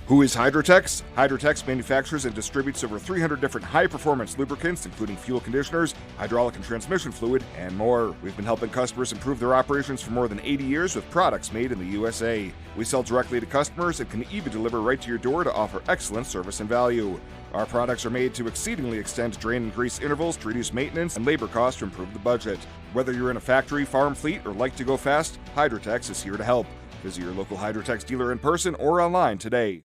Who is Hydrotex? Hydrotex manufactures and distributes over 300 different high-performance lubricants, including fuel conditioners, hydraulic and transmission fluid, and more. We've been helping customers improve their operations for more than 80 years with products made in the USA. We sell directly to customers and can even deliver right to your door to offer excellent service and value. Our products are made to exceedingly extend drain and grease intervals to reduce maintenance and labor costs to improve the budget. Whether you're in a factory, farm fleet, or like to go fast, Hydrotex is here to help. Visit your local Hydrotex dealer in person or online today.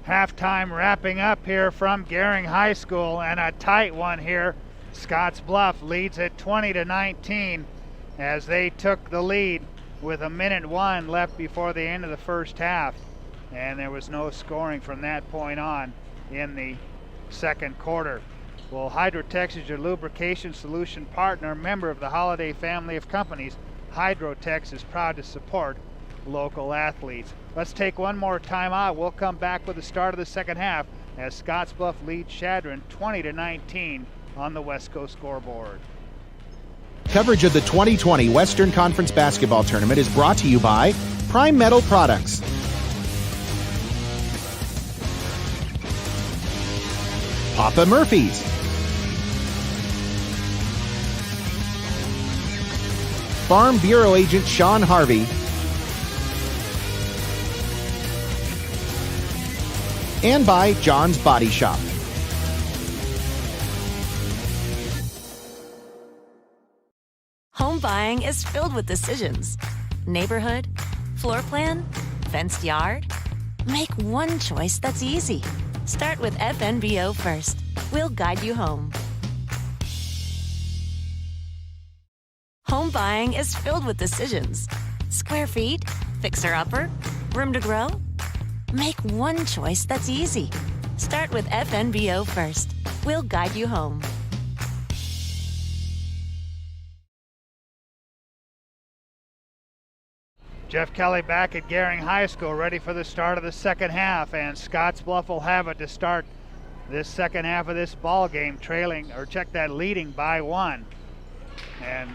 Halftime wrapping up here from Gering High School, and a tight one here. Scottsbluff leads at 20-19 as they took the lead with 1:01 left before the end of the first half, and there was no scoring from that point on in the second quarter. Well, Hydrotex is your lubrication solution partner, member of the Holiday family of companies. Hydrotex is proud to support local athletes. Let's take one more timeout. We'll come back with the start of the second half as Scottsbluff leads Chadron 20-19 on the West Coast scoreboard. Coverage of the 2020 Western Conference Basketball Tournament is brought to you by Prime Metal Products, Papa Murphy's, Farm Bureau Agent Sean Harvey, and by John's Body Shop. Home buying is filled with decisions. Neighborhood, floor plan, fenced yard. Make one choice that's easy. Start with FNBO first. We'll guide you home. Home buying is filled with decisions. Square feet, fixer-upper, room to grow. Make one choice that's easy. Start with FNBO first. We'll guide you home. Jeff Kelly back at Gering High School, ready for the start of the second half, and Scottsbluff will have it to start this second half of this ball game, leading by 1. And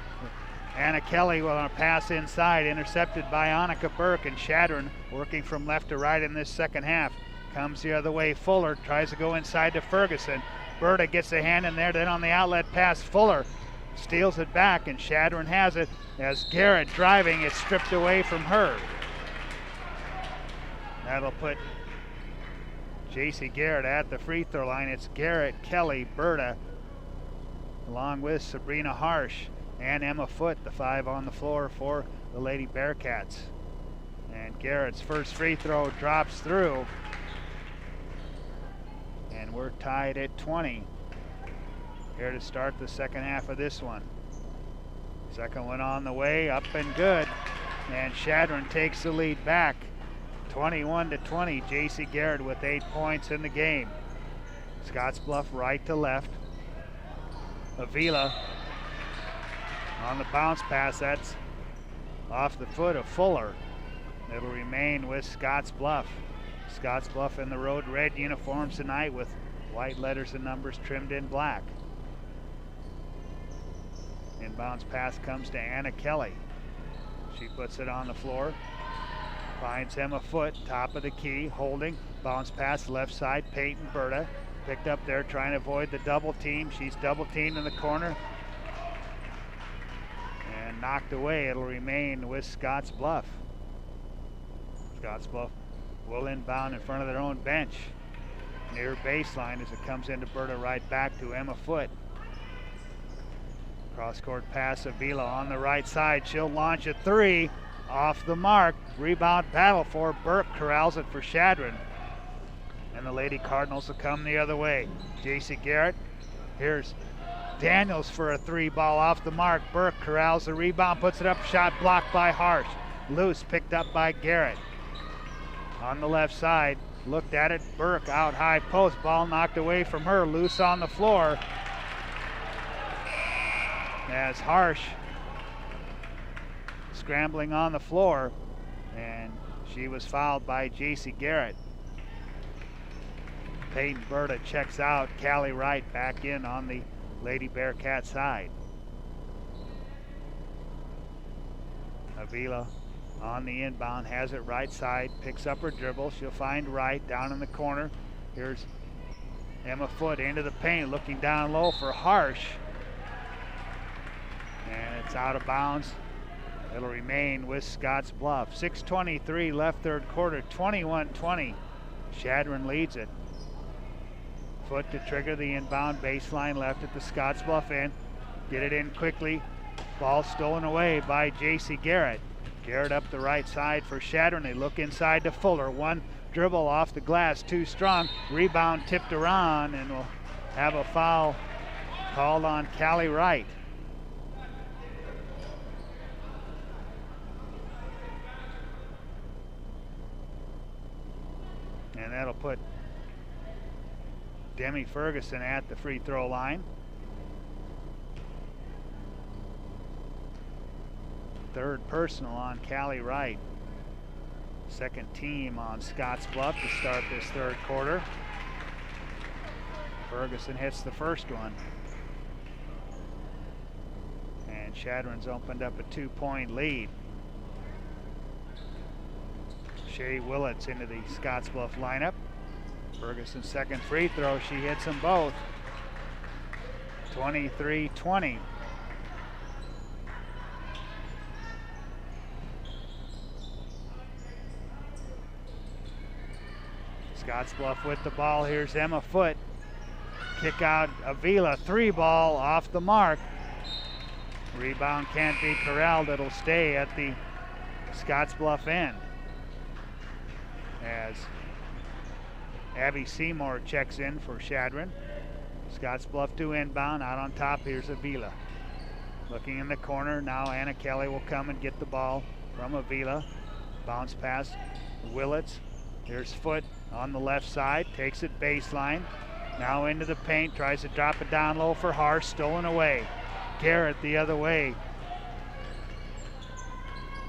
Anna Kelly will pass inside, intercepted by Annika Burke, and Chadron working from left to right in this second half. Comes the other way, Fuller tries to go inside to Ferguson. Berta gets a hand in there, then on the outlet pass, Fuller steals it back, and Chadron has it as Garrett driving, it's stripped away from her. That'll put JC Garrett at the free throw line. It's Garrett, Kelly, Berta, along with Sabrina Harsh and Emma Foote, the 5 on the floor for the Lady Bearcats. And Garrett's first free throw drops through, and we're tied at 20 here to start the second half of this one. Second one on the way, up and good, and Chadron takes the lead back 21-20. JC Garrett with 8 points in the game. Scottsbluff right to left. Avila on the bounce pass. That's off the foot of Fuller. It'll remain with Scottsbluff. Scottsbluff in the road red uniforms tonight with white letters and numbers trimmed in black. Inbounds pass comes to Anna Kelly. She puts it on the floor. Finds him a foot, top of the key, holding. Bounce pass left side, Peyton Berta. Picked up there trying to avoid the double team. She's double teamed in the corner. And knocked away. It'll remain with Scottsbluff. Scottsbluff will inbound in front of their own bench. Near baseline as it comes into Berta, right back to Emma Foote. Cross-court pass, Avila on the right side. She'll launch a three. Off the mark. Rebound battle for Burke. Corrals it for Chadron. And the Lady Cardinals will come the other way. JC Garrett. Here's Daniels for a three ball off the mark. Burke corrals the rebound, puts it up. Shot blocked by Harsh. Loose, picked up by Garrett. On the left side, looked at it. Burke out high post. Ball knocked away from her. Loose on the floor. As Harsh scrambling on the floor, and she was fouled by JC Garrett. Peyton Berta checks out. Callie Wright back in on the Lady Bearcat side. Avila on the inbound, has it right side, picks up her dribble. She'll find Wright down in the corner. Here's Emma Foote into the paint, looking down low for Harsh. And it's out of bounds. It'll remain with Scottsbluff. 6:23 left third quarter, 21-20. Chadron leads it. Foote to trigger the inbound baseline left at the Scottsbluff end. Get it in quickly. Ball stolen away by JC Garrett. Garrett up the right side for Chadron. They look inside to Fuller. One dribble off the glass, too strong. Rebound tipped around, and we'll have a foul called on Callie Wright. And that'll put Demi Ferguson at the free throw line. Third personal on Callie Wright. Second team on Scottsbluff to start this third quarter. Ferguson hits the first one. And Chadron's opened up a 2-point lead. Shea Willits into the Scottsbluff lineup. Ferguson's second free throw, she hits them both. 23-20. Scottsbluff with the ball. Here's Emma Foote. Kick out Avila. Three ball off the mark. Rebound can't be corralled. It'll stay at the Scottsbluff end. As Abby Seymour checks in for Chadron. Scottsbluff to inbound. Out on top, here's Avila. Looking in the corner. Now Anna Kelly will come and get the ball from Avila. Bounce pass. Willits. Here's Foote on the left side. Takes it baseline. Now into the paint. Tries to drop it down low for Harsh. Stolen away. Garrett the other way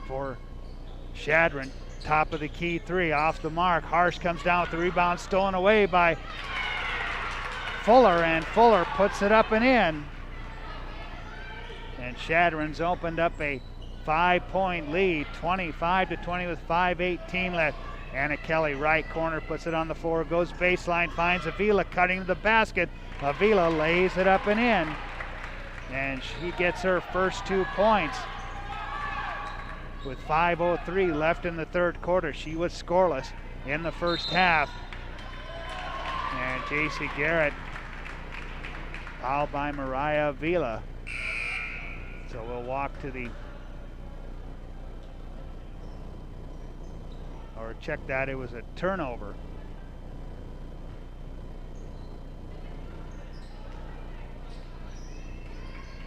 for Chadron. Top of the key three off the mark. Harsh comes down with the rebound, stolen away by Fuller, and Fuller puts it up and in. And Chadron's opened up a 5-point lead, 25-20 with 5:18 left. Anna Kelly, right corner, puts it on the floor, goes baseline, finds Avila cutting to the basket. Avila lays it up and in. And she gets her first 2 points. With 5:03 left in the third quarter, she was scoreless in the first half. And JC Garrett fouled by Mariah Avila. So we'll walk to the, or check that, it was a turnover.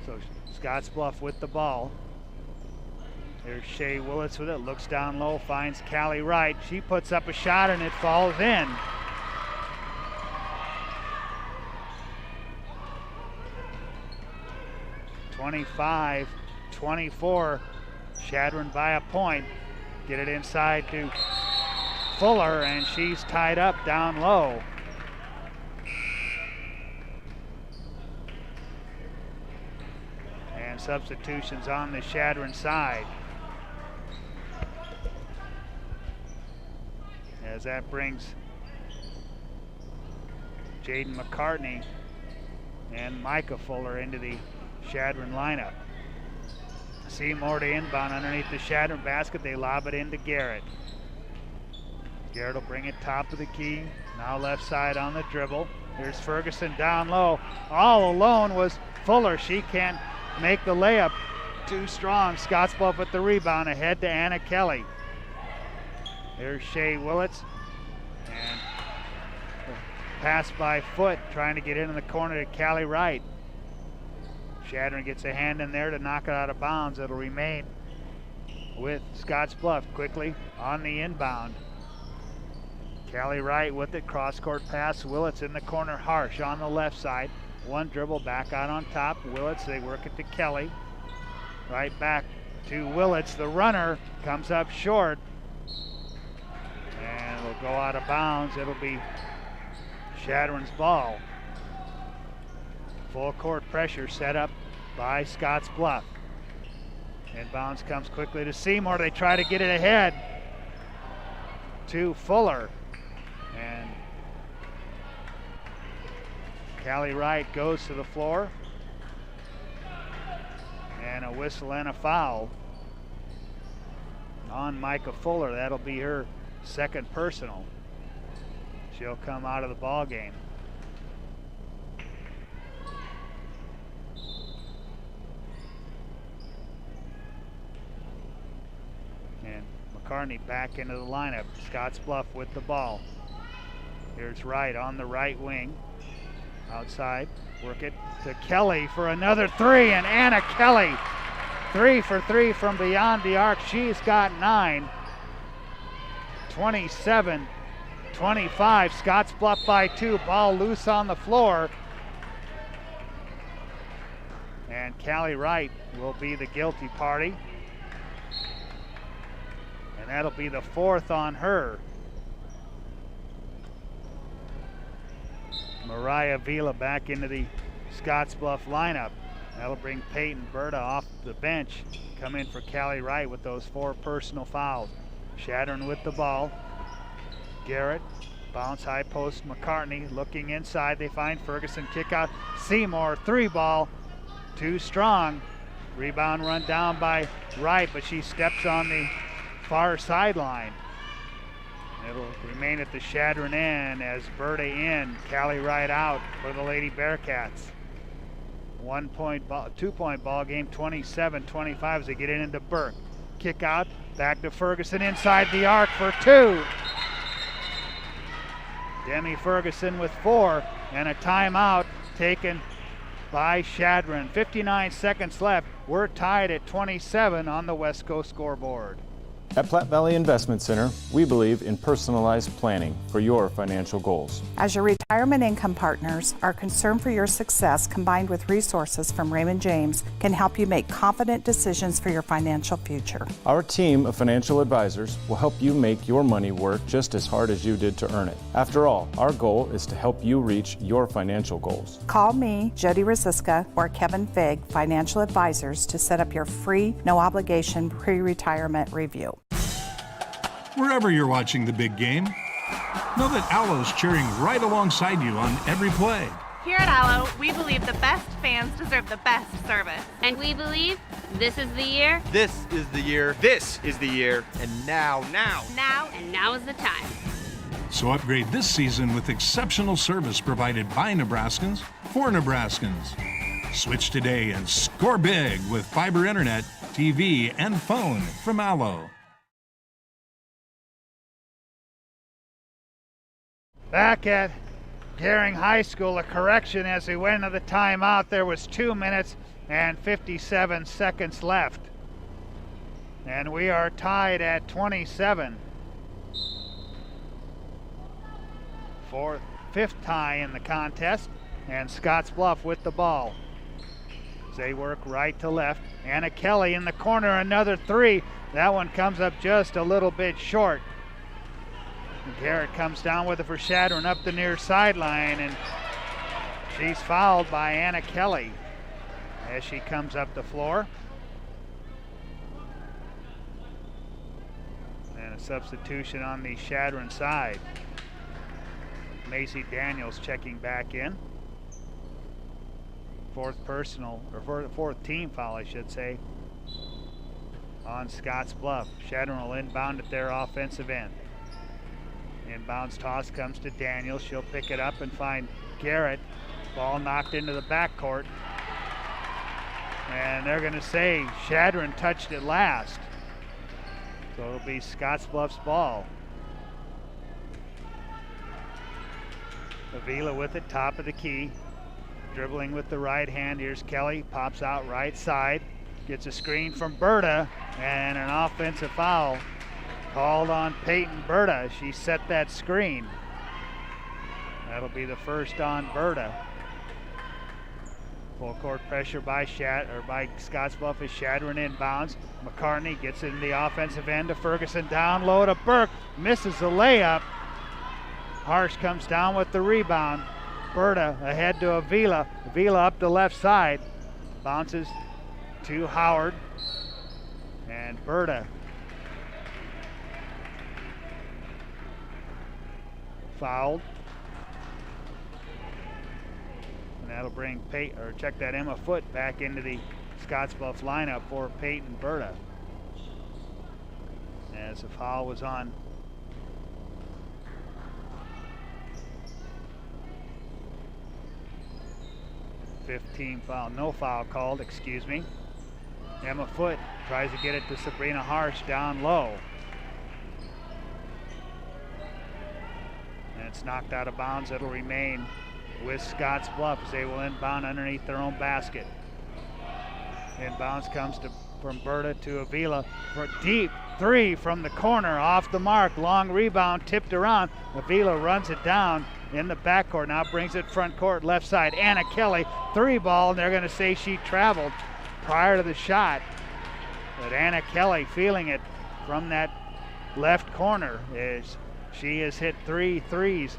So Scottsbluff with the ball. There's Shea Willits with it, looks down low, finds Callie Wright. She puts up a shot and it falls in. 25-24. Chadron by a point. Get it inside to Fuller, and she's tied up down low. And substitutions on the Chadron side. As that brings Jaden McCartney and Micah Fuller into the Chadron lineup. Seymour to inbound underneath the Chadron basket. They lob it into Garrett. Garrett will bring it top of the key. Now left side on the dribble. Here's Ferguson down low. All alone was Fuller. She can't make the layup. Too strong. Scottsbluff with the rebound. Ahead to Anna Kelly. Here's Shea Willits. And pass by Foot, trying to get into the corner to Callie Wright. Chadron gets a hand in there to knock it out of bounds. It'll remain with Scottsbluff. Quickly on the inbound. Callie Wright with it, cross-court pass. Willits in the corner, Harsh on the left side. One dribble back out on top. Willits, they work it to Kelly. Right back to Willits. The runner comes up short. And it'll go out of bounds. It'll be Chadron's ball. Full court pressure set up by Scottsbluff. Inbounds comes quickly to Seymour. They try to get it ahead to Fuller. And Callie Wright goes to the floor. And a whistle and a foul on Micah Fuller. That'll be her second personal. She'll come out of the ball game. And McCartney back into the lineup. Scottsbluff with the ball. Here's Wright on the right wing. Outside, work it to Kelly for another three, and Anna Kelly 3 for 3 from beyond the arc. She's got 9. 27-25, Scottsbluff by 2, ball loose on the floor. And Callie Wright will be the guilty party. And that'll be the 4th on her. Mariah Vila back into the Scottsbluff lineup. That'll bring Peyton Berta off the bench. Come in for Callie Wright with those 4 personal fouls. Chadron with the ball. Garrett, bounce high post, McCartney looking inside. They find Ferguson, kick out. Seymour, 3 ball, too strong. Rebound run down by Wright, but she steps on the far sideline. It'll remain at the Chadron end as Berta in, Callie Wright out for the Lady Bearcats. 2-point ball game, 27-25 as they get it into Burke. Kick out, back to Ferguson inside the arc for 2. Demi Ferguson with 4, and a timeout taken by Chadron. 59 seconds left. We're tied at 27 on the West Coast scoreboard. At Platte Valley Investment Center, we believe in personalized planning for your financial goals. As your retirement income partners, our concern for your success combined with resources from Raymond James can help you make confident decisions for your financial future. Our team of financial advisors will help you make your money work just as hard as you did to earn it. After all, our goal is to help you reach your financial goals. Call me, Jody Rosiska, or Kevin Fig, Financial Advisors, to set up your free, no-obligation pre-retirement review. Wherever you're watching the big game, know that Alo's cheering right alongside you on every play. Here at Alo, we believe the best fans deserve the best service. And we believe this is the year. This is the year. This is the year. And now is the time. So upgrade this season with exceptional service provided by Nebraskans for Nebraskans. Switch today and score big with fiber internet, TV, and phone from Alo. Back at Gering High School, a correction as we went into the timeout. There was 2 minutes and 57 seconds left. And we are tied at 27. 5th tie in the contest, and Scottsbluff with the ball. They work right to left. Anna Kelly in the corner, another three. That one comes up just a little bit short. Garrett comes down with it for Chadron up the near sideline, and she's fouled by Anna Kelly as she comes up the floor. And a substitution on the Chadron side. Macy Daniels checking back in. Fourth team foul, I should say, on Scottsbluff. Chadron will inbound at their offensive end. Inbounds toss comes to Daniels. She'll pick it up and find Garrett. Ball knocked into the backcourt. And they're going to say Chadron touched it last. So it'll be Scottsbluff's ball. Avila with it, top of the key. Dribbling with the right hand. Here's Kelly, pops out right side. Gets a screen from Berta, and an offensive foul called on Peyton Berta. She set that screen. That'll be the first on Berta. Full court pressure by Scottsbluff as Chadron inbounds. McCartney gets it in the offensive end to Ferguson, down low to Burke, misses the layup. Harsh comes down with the rebound. Berta ahead to Avila. Avila up the left side. Bounces to Howard. And Berta fouled. And that'll bring Emma Foote back into the Scottsbluff lineup for Peyton Berta. As the foul was on no foul called, excuse me. Emma Foote tries to get it to Sabrina Harsh down low. And it's knocked out of bounds. It'll remain with Scottsbluff as they will inbound underneath their own basket. Inbounds comes from Berta to Avila for a deep three from the corner, off the mark. Long rebound, tipped around. Avila runs it down in the backcourt, now brings it front court, left side. Anna Kelly, three ball, and they're going to say she traveled prior to the shot. But Anna Kelly feeling it from that left corner as she has hit 3 threes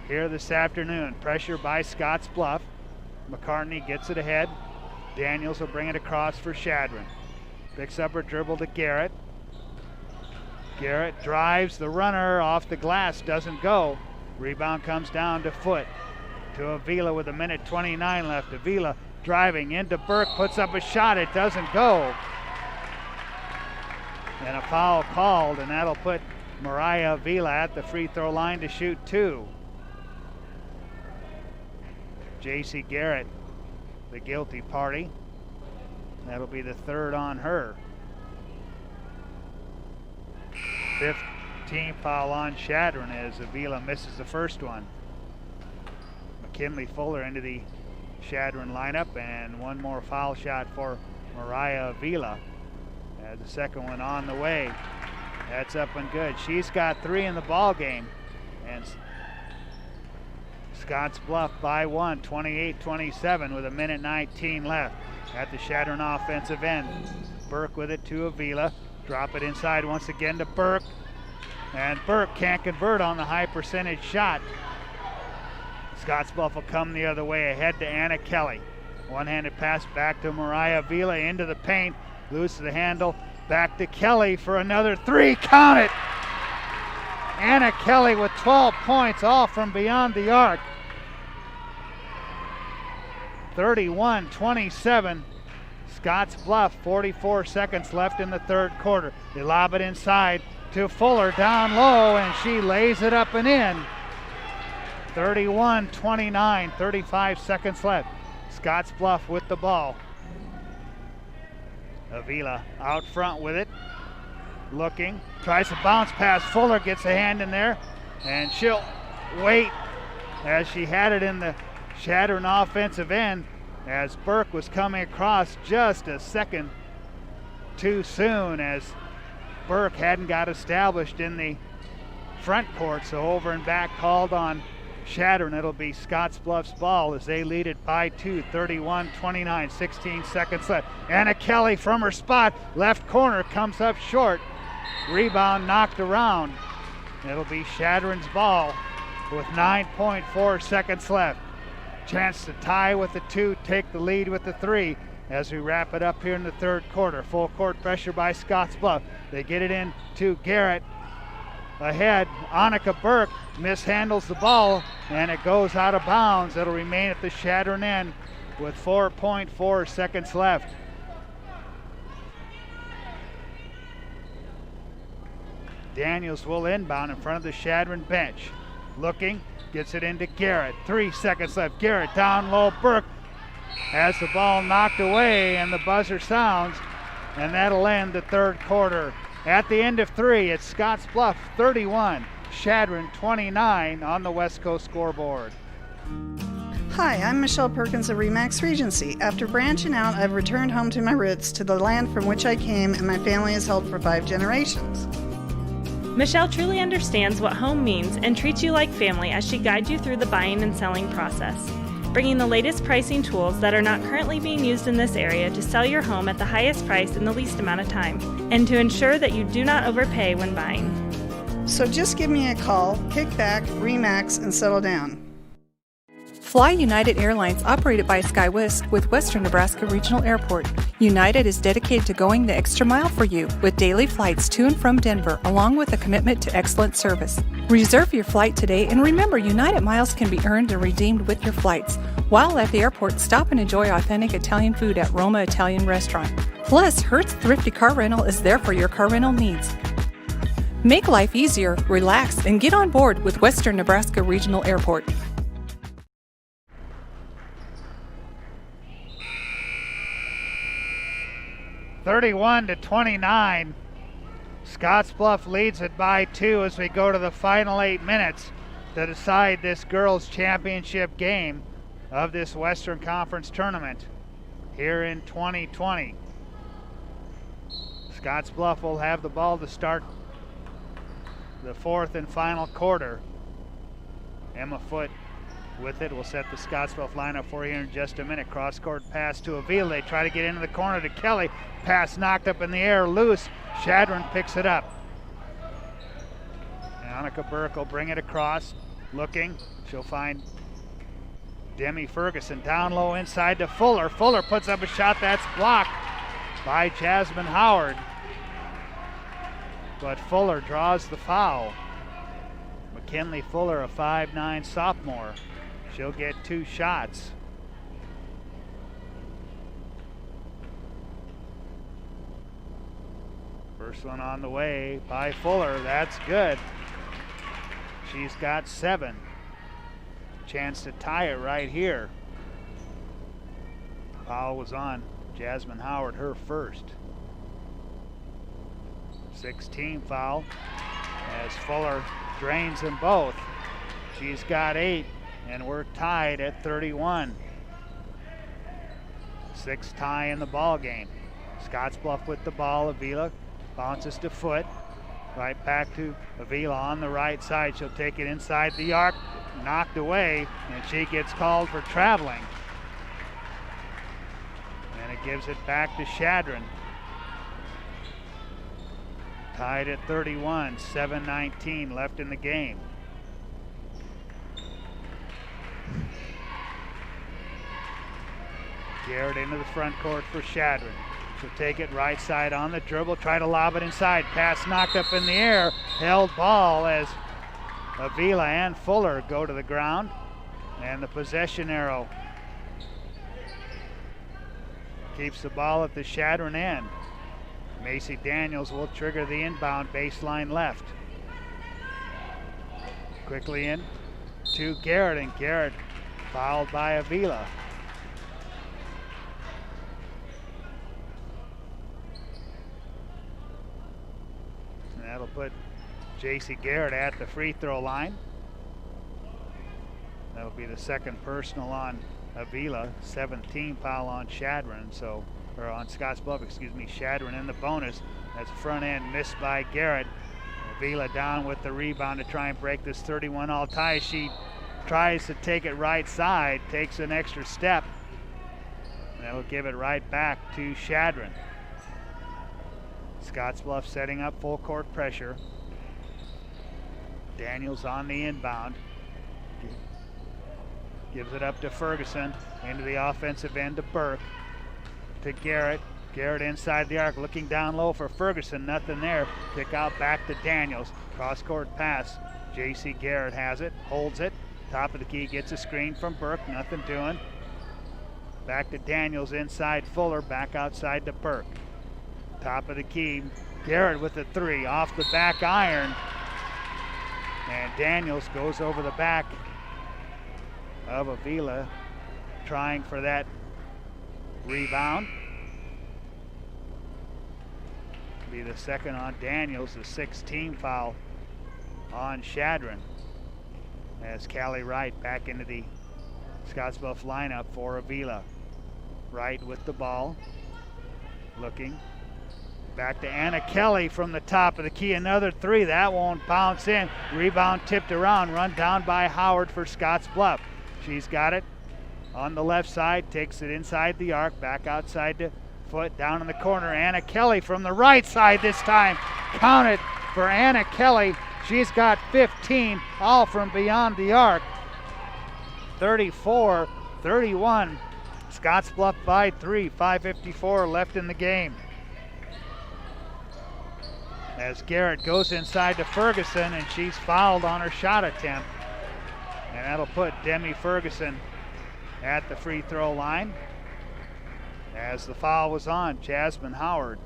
here this afternoon. Pressure by Scottsbluff. McCartney gets it ahead. Daniels will bring it across for Chadron. Picks up her dribble to Garrett. Garrett drives the runner off the glass, doesn't go. Rebound comes down to Foote. To Avila with 1:29 left. Avila driving into Burke, puts up a shot, it doesn't go. And a foul called, and that'll put Mariah Avila at the free throw line to shoot 2. J.C. Garrett, the guilty party. That'll be the third on her. 5th team foul on Chadron as Avila misses the first one. McKinley Fuller into the Chadron lineup, and one more foul shot for Mariah Avila. As the second one on the way. That's up and good. She's got 3 in the ball game, and Scottsbluff by 1, 28-27 with 1:19 left at the Chadron offensive end. Burke with it to Avila. Drop it inside once again to Burke. And Burke can't convert on the high percentage shot. Scottsbluff will come the other way ahead to Anna Kelly. One-handed pass back to Mariah Avila into the paint. Loose to the handle. Back to Kelly for another 3. Count it! Anna Kelly with 12 points, all from beyond the arc. 31-27. Scottsbluff, 44 seconds left in the third quarter. They lob it inside to Fuller down low, and she lays it up and in. 31-29, 35 seconds left. Scottsbluff with the ball. Avila out front with it. Looking, tries to bounce pass. Fuller gets a hand in there, and she'll wait as she had it in the Chadron offensive end as Burke was coming across just a second too soon as Burke hadn't got established in the front court, so over and back called on Chadron. It'll be Scottsbluff's ball as they lead it by 2, 31-29, 16 seconds left. Anna Kelly from her spot, left corner, comes up short. Rebound knocked around. It'll be Chadron's ball with 9.4 seconds left. Chance to tie with the 2, take the lead with the 3 as we wrap it up here in the third quarter. Full court pressure by Scottsbluff. They get it in to Garrett. Ahead, Annika Burke mishandles the ball and it goes out of bounds. It'll remain at the Chadron end with 4.4 seconds left. Daniels will inbound in front of the Chadron bench. Looking, gets it into Garrett. 3 seconds left. Garrett down low. Burke has the ball knocked away and the buzzer sounds, and that'll end the third quarter. At the end of 3, it's Scottsbluff 31, Chadron 29 on the West Coast scoreboard. Hi, I'm Michelle Perkins of Remax Regency. After branching out, I've returned home to my roots, to the land from which I came and my family has held for 5 generations. Michelle truly understands what home means and treats you like family as she guides you through the buying and selling process, bringing the latest pricing tools that are not currently being used in this area to sell your home at the highest price in the least amount of time, and to ensure that you do not overpay when buying. So just give me a call, kick back, Remax, and settle down. Fly United Airlines, operated by SkyWest with Western Nebraska Regional Airport. United is dedicated to going the extra mile for you with daily flights to and from Denver, along with a commitment to excellent service. Reserve your flight today, and remember, United miles can be earned and redeemed with your flights. While at the airport, stop and enjoy authentic Italian food at Roma Italian Restaurant. Plus, Hertz Thrifty Car Rental is there for your car rental needs. Make life easier, relax, and get on board with Western Nebraska Regional Airport. (31-29). Scottsbluff leads it by 2 as we go to the final 8 minutes to decide this girls' championship game of this Western Conference tournament here in 2020. Scottsbluff will have the ball to start the fourth and final quarter. Emma Foote with it. We'll set the Scottsbluff lineup for you in just a minute. Cross-court pass to Avila. They try to get into the corner to Kelly. Pass knocked up in the air, loose. Chadron picks it up. Annika Burke will bring it across. Looking. She'll find Demi Ferguson down low inside to Fuller. Fuller puts up a shot that's blocked by Jasmine Howard. But Fuller draws the foul. McKinley Fuller, a 5'9" sophomore. She'll get 2 shots. First one on the way by Fuller. That's good. She's got 7. Chance to tie it right here. Foul was on Jasmine Howard, her first. 16 foul as Fuller drains them both. She's got 8, and we're tied at 31. 6th tie in the ball game. Scottsbluff with the ball. Avila bounces to Foote. Right back to Avila on the right side. She'll take it inside the arc. Knocked away, and she gets called for traveling. And it gives it back to Chadron. Tied at 31, 7:19 left in the game. Garrett into the front court for Chadron. She'll take it right side on the dribble, try to lob it inside. Pass knocked up in the air, held ball as Avila and Fuller go to the ground. And the possession arrow keeps the ball at the Chadron end. Macy Daniels will trigger the inbound baseline left. Quickly in to Garrett, and Garrett fouled by Avila. And that'll put JC Garrett at the free throw line. That'll be the second personal on Avila, 17 foul on Chadron, or on Scottsbluff, excuse me. Chadron in the bonus. That's front end missed by Garrett. Avila down with the rebound to try and break this 31-all tie. She tries to take it right side, takes an extra step. That'll give it right back to Chadron. Scottsbluff setting up full court pressure. Daniels on the inbound. Gives it up to Ferguson. Into the offensive end to Burke. To Garrett. Garrett inside the arc, looking down low for Ferguson. Nothing there. Kick out back to Daniels. Cross-court pass. J.C. Garrett has it. Holds it. Top of the key. Gets a screen from Burke. Nothing doing. Back to Daniels inside Fuller. Back outside to Burke. Top of the key. Garrett with the three. Off the back iron. And Daniels goes over the back of Avila, trying for that rebound. Be the second on Daniels, the 16 foul on Chadron. As Callie Wright back into the Scottsbluff lineup for Avila. Wright with the ball, looking. Back to Anna Kelly from the top of the key, another three, that won't bounce in. Rebound tipped around, run down by Howard for Scottsbluff. She's got it on the left side, takes it inside the arc, back outside to Foot, down in the corner. Anna Kelly from the right side this time. Count it for Anna Kelly. She's got 15, all from beyond the arc. 34-31. Scottsbluff by 3, 5:54 left in the game. As Garrett goes inside to Ferguson, and she's fouled on her shot attempt. And that'll put Demi Ferguson at the free throw line. As the foul was on Jasmine Howard.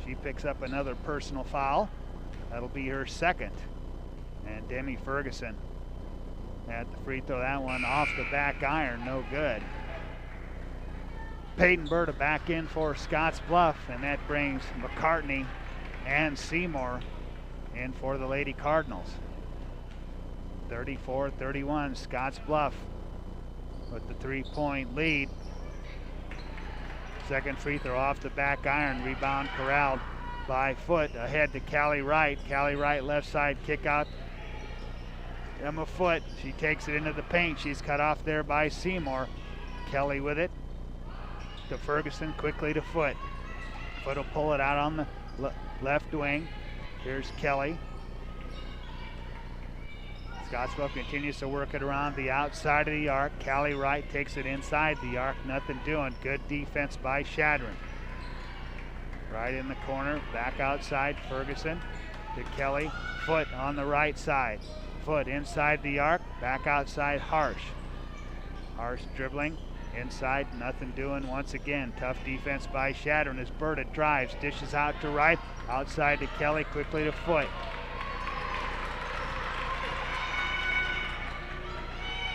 She picks up another personal foul. That'll be her second. And Demi Ferguson at the free throw. That one off the back iron, no good. Peyton Berta back in for Scottsbluff, and that brings McCartney and Seymour in for the Lady Cardinals. 34-31, Scottsbluff with the 3-point lead. Second free throw off the back iron, rebound corralled by Foot, ahead to Callie Wright. Callie Wright left side kick out. Emma Foot, she takes it into the paint. She's cut off there by Seymour. Kelly with it to Ferguson, quickly to Foot. Foot will pull it out on the left wing. Here's Kelly. Scottsbluff continues to work it around the outside of the arc. Callie Wright takes it inside the arc, nothing doing. Good defense by Chadron. Right in the corner, back outside, Ferguson to Kelly. Foot on the right side. Foot inside the arc, back outside Harsh. Harsh dribbling, inside, nothing doing once again. Tough defense by Chadron as Berta drives, dishes out to Wright, outside to Kelly, quickly to Foot.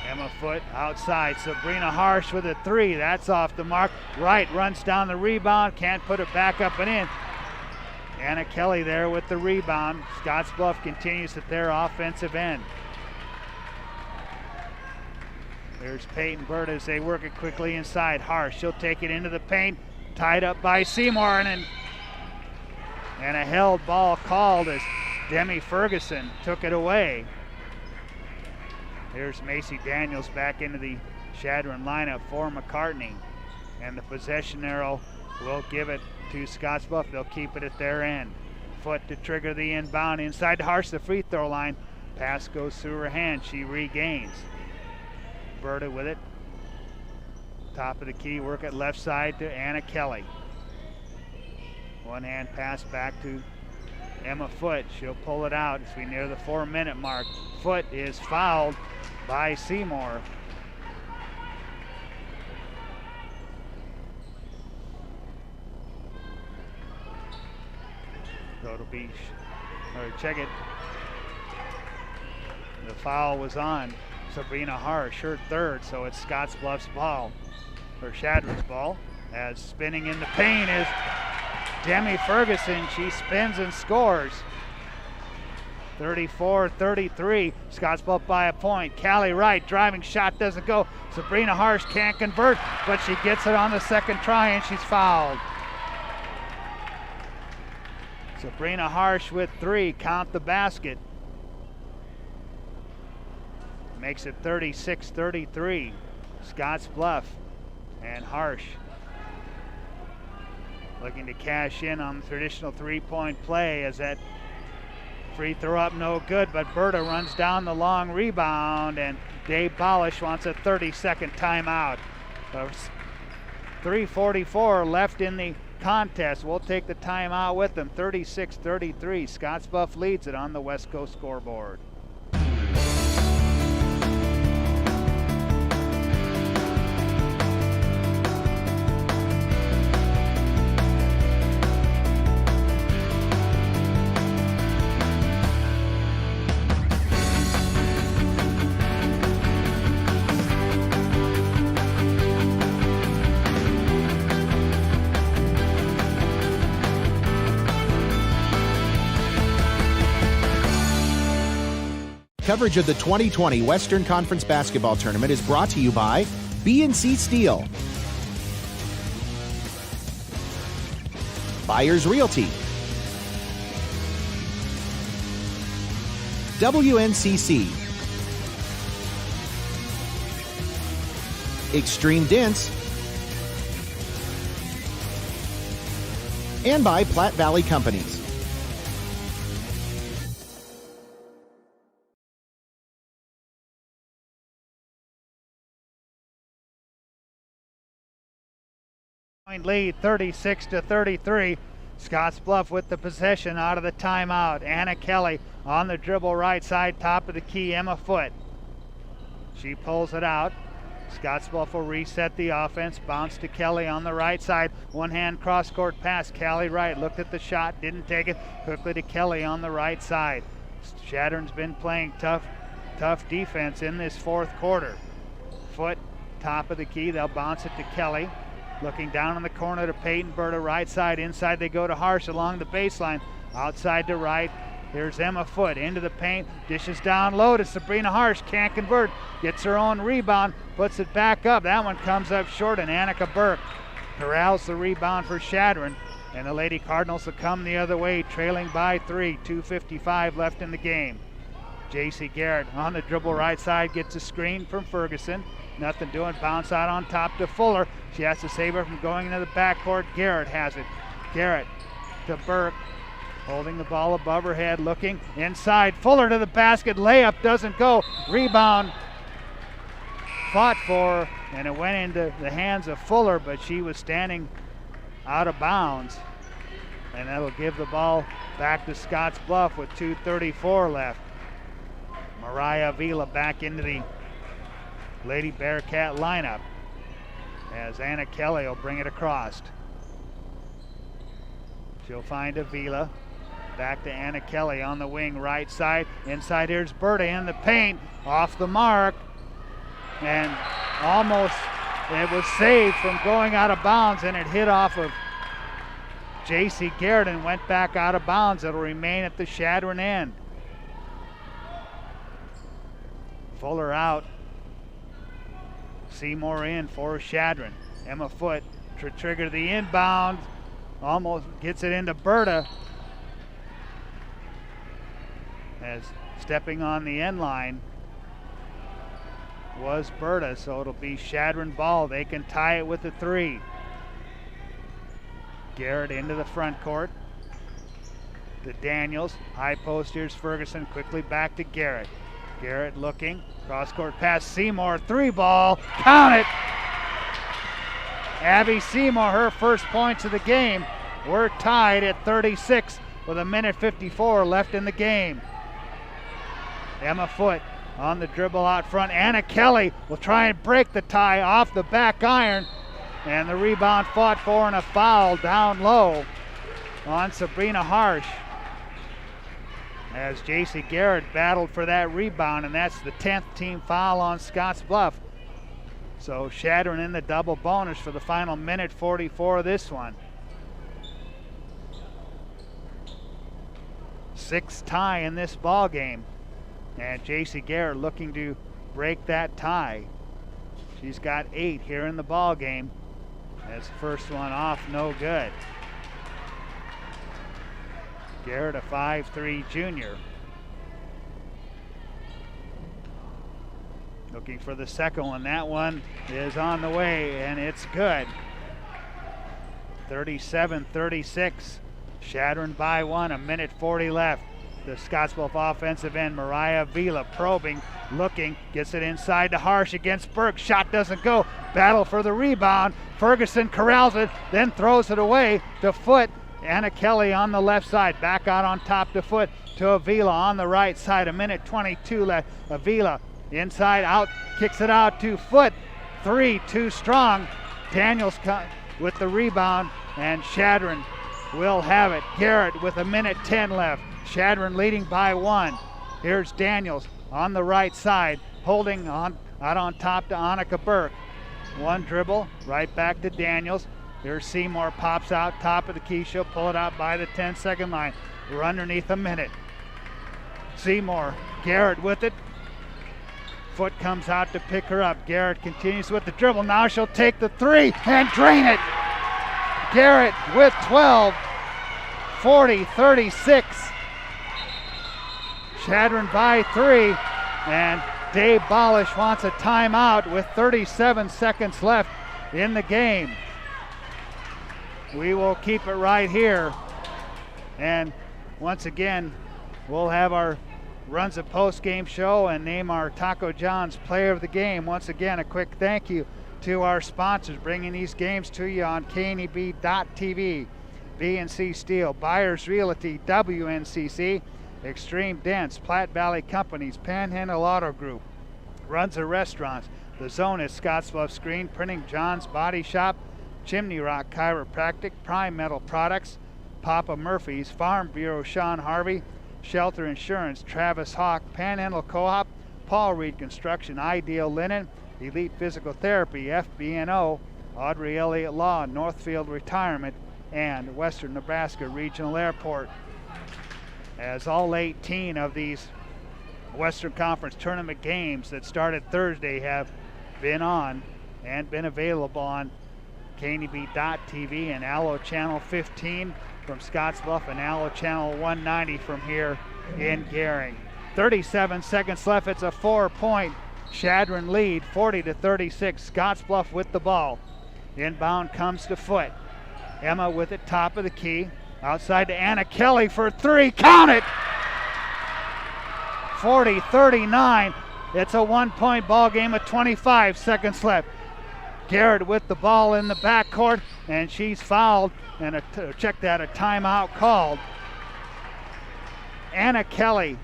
Emma Foot outside. Sabrina Harsh with a three. That's off the mark. Wright runs down the rebound. Can't put it back up and in. Anna Kelly there with the rebound. Scottsbluff continues at their offensive end. There's Peyton Bird as they work it quickly inside. Harsh, she'll take it into the paint. Tied up by Seymour, and a held ball called as Demi Ferguson took it away. Here's Macy Daniels back into the Chadron lineup for McCartney. And the possession arrow will give it to Scottsbluff. They'll keep it at their end. Foot to trigger the inbound inside to Harsh, the free throw line. Pass goes through her hand. She regains. Berta with it. Top of the key, work it left side to Anna Kelly. One hand pass back to Emma Foot. She'll pull it out as we near the 4-minute mark. Foot is fouled by Seymour. So it'll be, or check it. The foul was on Sabrina Harsh, her third, so it's Scottsbluff's ball, or Chadron's ball. As spinning in the paint is Demi Ferguson. She spins and scores. 34-33, Scottsbluff by a point. Callie Wright, driving shot doesn't go. Sabrina Harsh can't convert, but she gets it on the second try and she's fouled. Sabrina Harsh with three, count the basket. makes it 36-33. Scottsbluff and Harsh looking to cash in on the traditional three-point play as that free throw up no good, but Berta runs down the long rebound, and Dave Bolish wants a 30-second timeout. 3:44 left in the contest. We'll take the timeout with them. 36-33. Scottsbluff leads it on the West Coast scoreboard. Coverage of the 2020 Western Conference Basketball Tournament is brought to you by B&C Steel, Buyers Realty, WNCC, Extreme Dense, and by Platte Valley Companies. Lead 36-33. Scottsbluff with the possession out of the timeout. Anna Kelly on the dribble right side, top of the key, Emma Foote. She pulls it out. Scottsbluff will reset the offense. Bounce to Kelly on the right side. One hand cross court pass. Kelly right, looked at the shot, didn't take it. Quickly to Kelly on the right side. Chadron's been playing tough defense in this fourth quarter. Foote, top of the key. They'll bounce it to Kelly. Looking down in the corner to Peyton Berta, right side. Inside they go to Harsh along the baseline. Outside to right. Here's Emma Foote into the paint. Dishes down low to Sabrina Harsh. Can't convert. Gets her own rebound. Puts it back up. That one comes up short, and Annika Burke corrals the rebound for Chadron. And the Lady Cardinals will come the other way, trailing by 3. 2:55 left in the game. J.C. Garrett on the dribble right side gets a screen from Ferguson. Nothing doing, bounce out on top to Fuller. She has to save her from going into the backcourt. Garrett has it. Garrett to Burke, holding the ball above her head, looking inside. Fuller to the basket, layup doesn't go. Rebound fought for, and it went into the hands of Fuller, but she was standing out of bounds. And that'll give the ball back to Scottsbluff with 2:34 left. Mariah Avila back into the Lady Bearcat lineup as Anna Kelly will bring it across. She'll find Avila. Back to Anna Kelly on the wing right side. Inside here's Berta in the paint. Off the mark. And almost it was saved from going out of bounds, and it hit off of J.C. Garrett and went back out of bounds. It'll remain at the Chadron end. Fuller out. Seymour in for Chadron. Emma Foote to trigger the inbound. Almost gets it into Berta. As stepping on the end line was Berta, so it'll be Chadron ball. They can tie it with a 3. Garrett into the front court. To Daniels. High post, here's Ferguson. Quickly back to Garrett. Garrett looking. Cross-court pass, Seymour, 3-ball, count it! Abby Seymour, her first points of the game. We're tied at 36 with 1:54 left in the game. Emma Foote on the dribble out front. Anna Kelly will try and break the tie off the back iron, and the rebound fought for, and a foul down low on Sabrina Harsh. As J.C. Garrett battled for that rebound, and that's the 10th team foul on Scottsbluff. So Chadron in the double bonus for the final 1:44 of this one. 6th tie in this ball game, and J.C. Garrett looking to break that tie. She's got 8 here in the ball game. As the first one off, no good. Garrett, a 5'3" junior. Looking for the second one. That one is on the way, and it's good. 37-36. Chadron by 1, a minute 40 left. The Scottsbluff offensive end, Mariah Vila probing, looking, gets it inside to Harsh against Burke. Shot doesn't go. Battle for the rebound. Ferguson corrals it, then throws it away to Foot. Anna Kelly on the left side, back out on top to Foot to Avila on the right side. A minute 22 left. Avila inside out, kicks it out to Foot. 3, too strong. Daniels with the rebound, and Chadron will have it. Garrett with a minute 10 left. Chadron leading by 1. Here's Daniels on the right side, holding on out on top to Annika Burke. One dribble, right back to Daniels. Here's Seymour, pops out, top of the key. She'll pull it out by the 10-second line. We're underneath a minute. Seymour, Garrett with it. Foot comes out to pick her up. Garrett continues with the dribble. Now she'll take the 3 and drain it. Garrett with 12, 40-36. Chadron by 3, and Dave Bolish wants a timeout with 37 seconds left in the game. We will keep it right here, and once again, we'll have our Runs a Post-Game show and name our Taco John's Player of the Game. Once again, a quick thank you to our sponsors bringing these games to you on KNEB.TV, BNC Steel, Buyers Realty, WNCC, Extreme Dents, Platte Valley Companies, Panhandle Auto Group, Runza Restaurants, The Zone at Scottsbluff Screen Printing, John's Body Shop, Chimney Rock Chiropractic, Prime Metal Products, Papa Murphy's, Farm Bureau Sean Harvey, Shelter Insurance, Travis Hawk, Panhandle Co-op, Paul Reed Construction, Ideal Linen, Elite Physical Therapy, FBNO, Audrey Elliott Law, Northfield Retirement, and Western Nebraska Regional Airport. As all 18 of these Western Conference tournament games that started Thursday have been on and been available on KNEB.TV and Allo Channel 15 from Scottsbluff and Allo Channel 190 from here in Gering. 37 seconds left. It's a 4-point Chadron lead, 40-36. Scottsbluff with the ball. Inbound comes to Foot. Emma with it, top of the key. Outside to Anna Kelly for 3. Count it! 40-39. It's a 1-point ball game with 25 seconds left. Garrett with the ball in the backcourt, and she's fouled, and a timeout called. Anna Kelly,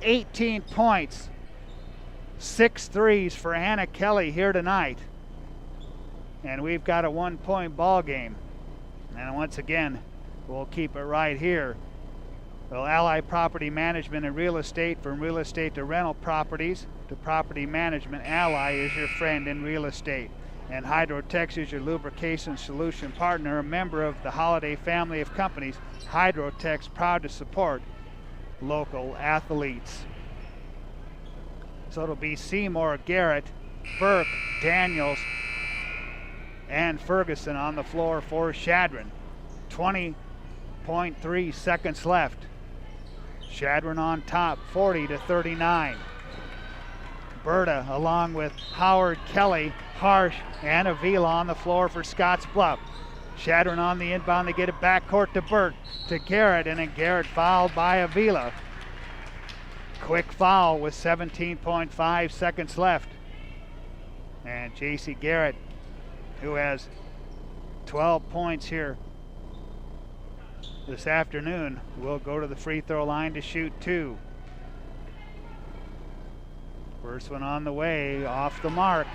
18 points, 6 threes for Anna Kelly here tonight. And we've got a 1-point ball game. And once again, we'll keep it right here. Well, Ally Property Management and Real Estate, from real estate to rental properties to property management, Ally is your friend in real estate. And Hydrotex is your lubrication solution partner, a member of the Holiday family of companies. Hydrotex, proud to support local athletes. So it'll be Seymour, Garrett, Burke, Daniels, and Ferguson on the floor for Chadron. 20.3 seconds left. Chadron on top, 40-39. Berta along with Howard, Kelly, Harsh, and Avila on the floor for Scottsbluff. Chadron on the inbound, they get it backcourt to Burt, to Garrett, and then Garrett fouled by Avila. Quick foul with 17.5 seconds left. And JC Garrett, who has 12 points here this afternoon, will go to the free throw line to shoot 2. First one on the way, off the mark.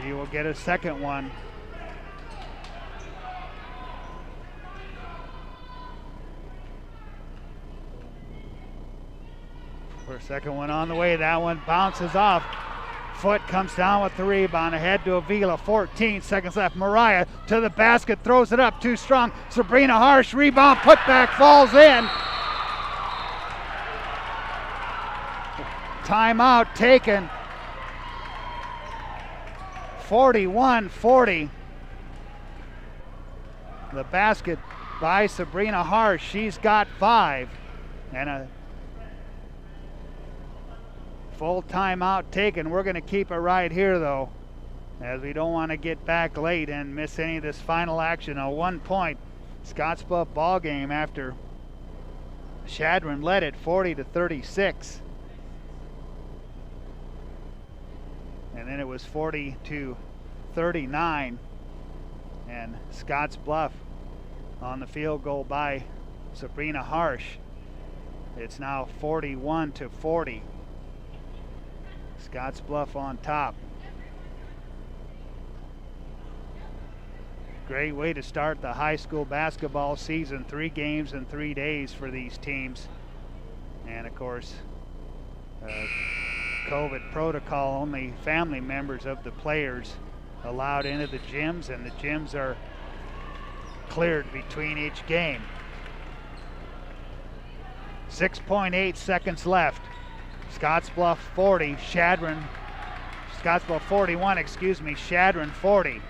She will get a second one. For a second one on the way, that one bounces off. Foot comes down with the rebound, ahead to Avila, 14 seconds left. Mariah to the basket, throws it up, too strong. Sabrina Harsh, rebound, put back, falls in. Timeout taken. 41-40. The basket by Sabrina Harsh. She's got 5. And Full timeout taken. We're going to keep it right here, though, as we don't want to get back late and miss any of this final action. A 1-point Scottsbluff ball game after Chadron led it 40-36. And then it was 40-39. And Scottsbluff on the field goal by Sabrina Harsh. It's now 41-40. Scottsbluff on top. Great way to start the high school basketball season. 3 games in 3 days for these teams. And of course, COVID protocol, only family members of the players allowed into the gyms, and the gyms are cleared between each game. 6.8 seconds left. Scottsbluff 40, Scottsbluff 41, Chadron 40.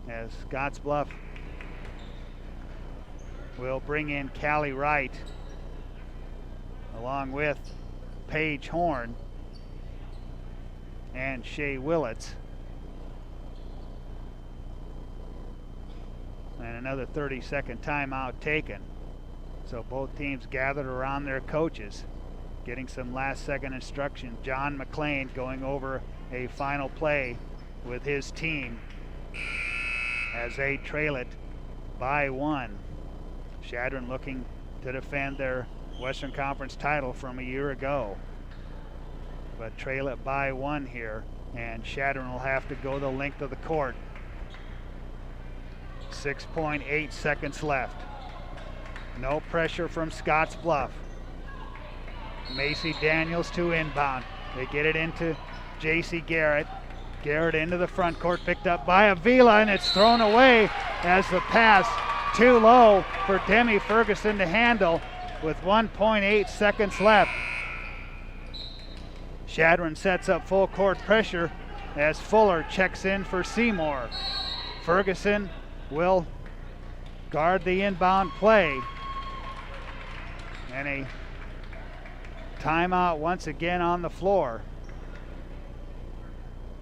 As Scottsbluff will bring in Callie Wright along with Paige Horn and Shea Willits. And another 30-second timeout taken. So both teams gathered around their coaches, getting some last-second instruction. John McLean going over a final play with his team as they trail it by 1. Chadron looking to defend their Western Conference title from a year ago, but trail it by 1 here, and Chadron will have to go the length of the court. 6.8 seconds left. No pressure from Scottsbluff. Macy Daniels to inbound. They get it into J.C. Garrett. Garrett into the front court, picked up by Avila, and it's thrown away as the pass too low for Demi Ferguson to handle with 1.8 seconds left. Chadron sets up full court pressure as Fuller checks in for Seymour. Ferguson will guard the inbound play. And a timeout once again on the floor.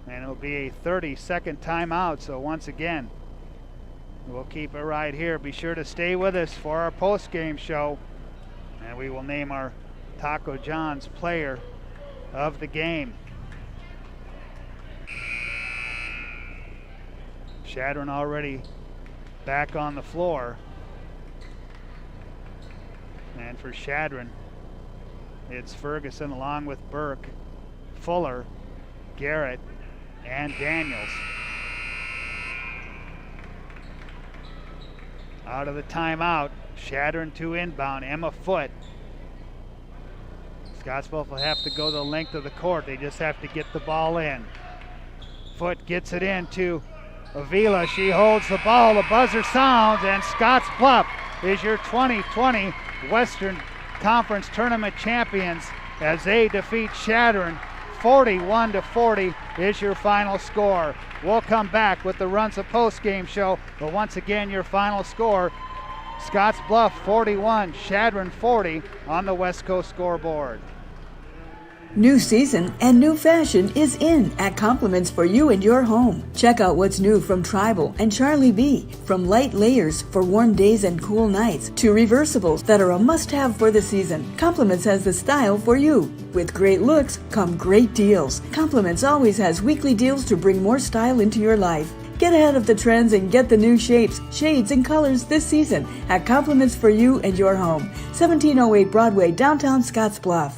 And it'll be a 30-second timeout, so once again, we'll keep it right here. Be sure to stay with us for our post-game show, and we will name our Taco John's player of the game. Chadron already back on the floor. And for Chadron, it's Ferguson along with Burke, Fuller, Garrett, and Daniels. Out of the timeout, Chadron to inbound, Emma Foote. Scottsbluff will have to go the length of the court. They just have to get the ball in. Foote gets it in to Avila. She holds the ball. The buzzer sounds, and Scottsbluff is your 2020 Western Conference Tournament champions as they defeat Chadron. 41-40 is your final score. We'll come back with the Runs of Postgame show, but once again, your final score, Scottsbluff 41, Chadron 40 on the West Coast scoreboard. New season and new fashion is in at Compliments for you and your home. Check out what's new from Tribal and Charlie B. From light layers for warm days and cool nights to reversibles that are a must-have for the season, Compliments has the style for you. With great looks come great deals. Compliments always has weekly deals to bring more style into your life. Get ahead of the trends and get the new shapes, shades, and colors this season at Compliments for you and your home. 1708 Broadway, downtown Scottsbluff.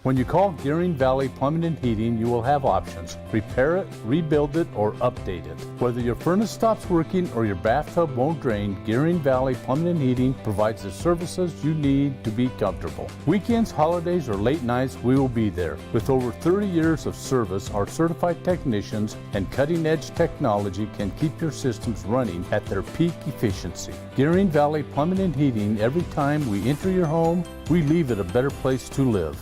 When you call Gering Valley Plumbing and Heating, you will have options. Repair it, rebuild it, or update it. Whether your furnace stops working or your bathtub won't drain, Gering Valley Plumbing and Heating provides the services you need to be comfortable. Weekends, holidays, or late nights, we will be there. With over 30 years of service, our certified technicians and cutting-edge technology can keep your systems running at their peak efficiency. Gering Valley Plumbing and Heating, every time we enter your home, we leave it a better place to live.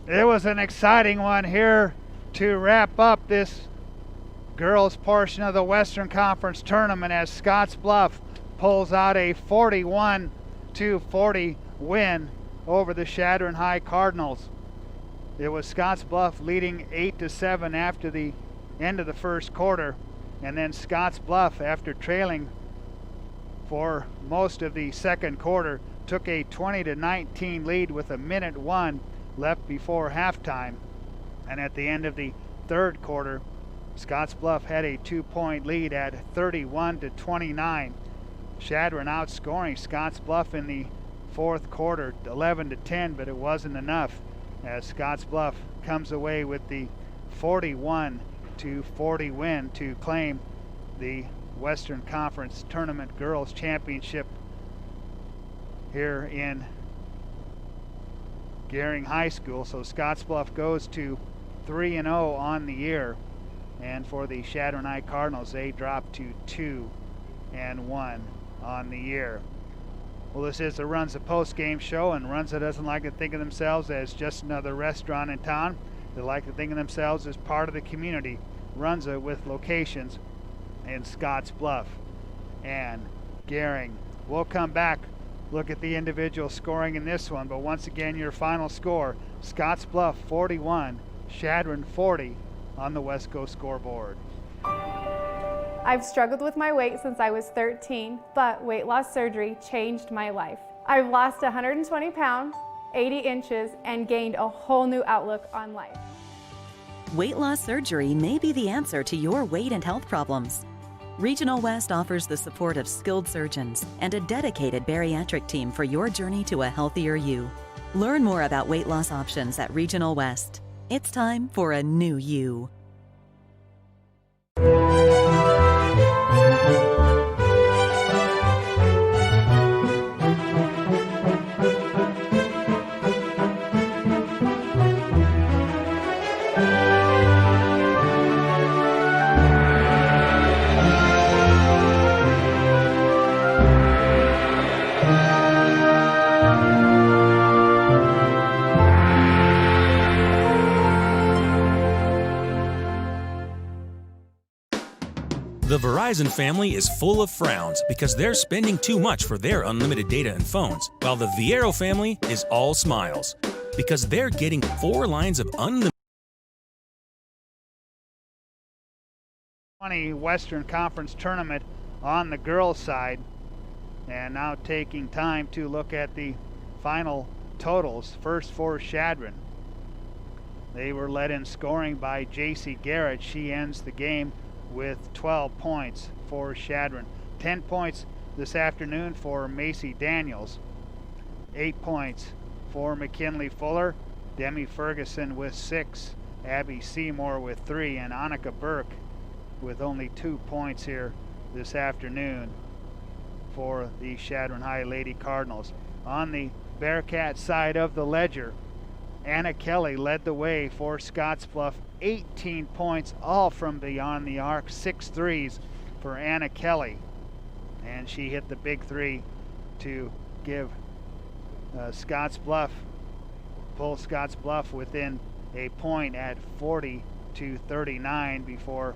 It was an exciting one here to wrap up this girls portion of the Western Conference tournament as Scottsbluff pulls out a 41-40 win over the Chadron High Cardinals. It was Scottsbluff leading 8-7 after the end of the first quarter, and then Scottsbluff, after trailing for most of the second quarter, took a 20-19 lead with a minute 1 left before halftime. And at the end of the third quarter, Scottsbluff had a 2-point lead at 31-29. Chadron outscoring Scottsbluff in the fourth quarter 11-10, but it wasn't enough as Scottsbluff comes away with the 41-40 win to claim the Western Conference Tournament Girls Championship here in Gering High School. So Scottsbluff goes to 3-0 on the year, and for the Chadron High Cardinals, they drop to 2-1 on the year. Well, this is the Runza post-game show, and Runza doesn't like to think of themselves as just another restaurant in town. They like to think of themselves as part of the community. Runza with locations in Scottsbluff and Gering. We'll come back, look at the individual scoring in this one, but once again, your final score, Scottsbluff 41, Chadron 40 on the West Coast scoreboard. I've struggled with my weight since I was 13, but weight loss surgery changed my life. I've lost 120 pounds, 80 inches, and gained a whole new outlook on life. Weight loss surgery may be the answer to your weight and health problems. Regional West offers the support of skilled surgeons and a dedicated bariatric team for your journey to a healthier you. Learn more about weight loss options at Regional West. It's time for a new you. The Verizon family is full of frowns because they're spending too much for their unlimited data and phones, while the Viero family is all smiles because they're getting 4 lines of unlimited. 20 Western Conference tournament on the girls' side, and now taking time to look at the final totals. First for Chadron. They were led in scoring by J.C. Garrett. She ends the game with 12 points for Chadron. 10 points this afternoon for Macy Daniels. 8 points for McKinley Fuller. Demi Ferguson with 6. Abby Seymour with 3. And Annika Burke with only 2 points here this afternoon for the Chadron High Lady Cardinals. On the Bearcat side of the ledger, Anna Kelly led the way for Scottsbluff. 18 points, all from beyond the arc. 6 threes for Anna Kelly. And she hit the big 3 to give Scottsbluff, pull Scottsbluff within a point at 40-39 before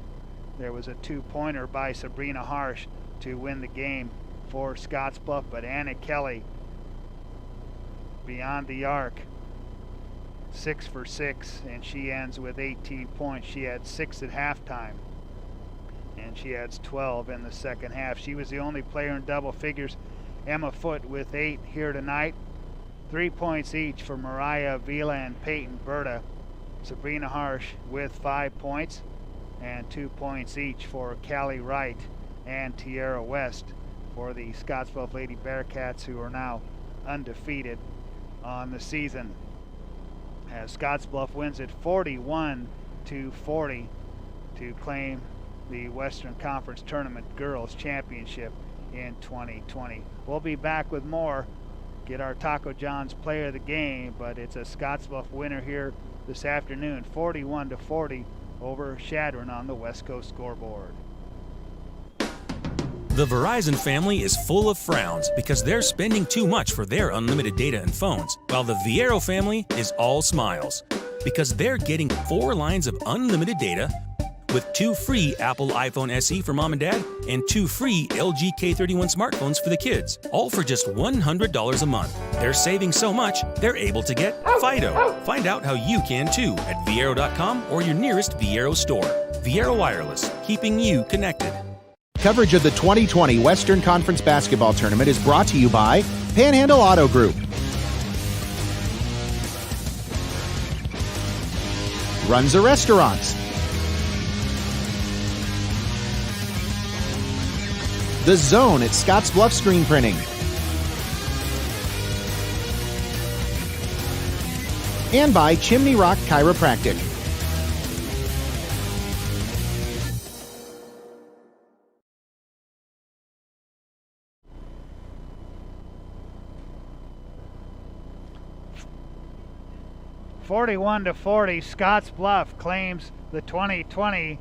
there was a 2-pointer by Sabrina Harsh to win the game for Scottsbluff. But Anna Kelly beyond the arc, 6 for 6, and she ends with 18 points. She had 6 at halftime, and she adds 12 in the second half. She was the only player in double figures. Emma Foote with 8 here tonight. 3 points each for Mariah Avila and Peyton Berta. Sabrina Harsh with 5 points, and 2 points each for Callie Wright and Tierra West for the Scottsbluff Lady Bearcats, who are now undefeated on the season, as Scottsbluff wins it 41-40 to claim the Western Conference Tournament Girls Championship in 2020. We'll be back with more, get our Taco John's player of the game, but it's a Scottsbluff winner here this afternoon, 41-40 over Chadron on the West Coast scoreboard. The Verizon family is full of frowns because they're spending too much for their unlimited data and phones, while the Viero family is all smiles because they're getting 4 lines of unlimited data with 2 free Apple iPhone SE for mom and dad and 2 free LG K31 smartphones for the kids, all for just $100 a month. They're saving so much, they're able to get Fido. Find out how you can too at Viero.com or your nearest Viero store. Viero Wireless, keeping you connected. Coverage of the 2020 Western Conference Basketball Tournament is brought to you by Panhandle Auto Group, Runza Restaurants, The Zone at Scottsbluff Screen Printing, and by Chimney Rock Chiropractic. "41-40, Scottsbluff claims the 2020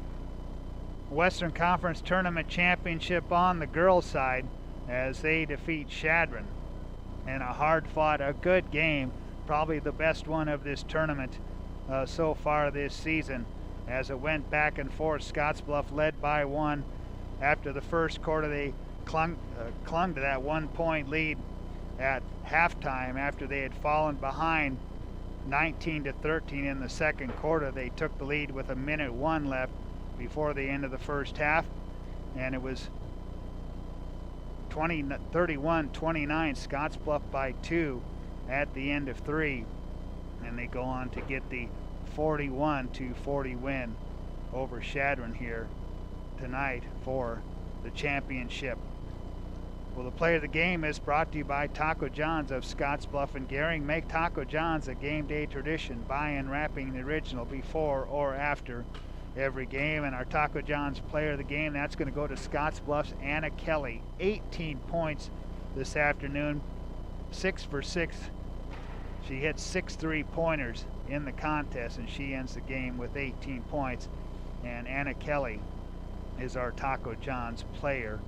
Western Conference Tournament Championship on the girls' side as they defeat Chadron in a hard-fought, a good game, probably the best one of this tournament so far this season, as it went back and forth. Scottsbluff led by 1 after the first quarter. They clung to that 1-point lead at halftime after they had fallen behind 19-13 in the second quarter. They took the lead with 1:01 left before the end of the first half, and it was 31-29, Scottsbluff by 2 at the end of 3, and they go on to get the 41-40 win over Chadron here tonight for the championship. Well, the play of the game is brought to you by Taco John's of Scottsbluff and Gering. Make Taco John's a game day tradition by unwrapping the original before or after every game. And our Taco John's player of the game, that's going to go to Scottsbluff's Anna Kelly. 18 points this afternoon, 6 for 6. She hit 6 3-pointers in the contest, and she ends the game with 18 points. And Anna Kelly is our Taco John's player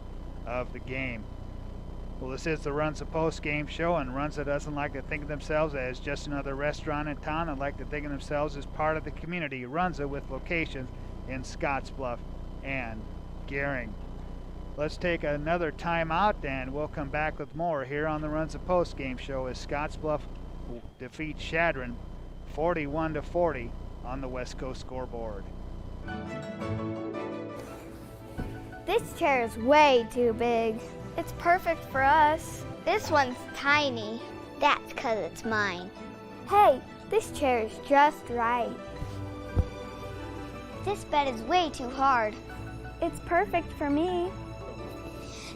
of the game. Well, this is the Runza post-game show, and Runza doesn't like to think of themselves as just another restaurant in town. They like to think of themselves as part of the community. Runza with locations in Scottsbluff and Gering. Let's take another timeout, and we'll come back with more here on the Runza post-game show as Scottsbluff defeats Chadron 41-40 on the West Coast scoreboard. This chair is way too big. It's perfect for us. This one's tiny. That's 'cause it's mine. Hey, this chair is just right. This bed is way too hard. It's perfect for me.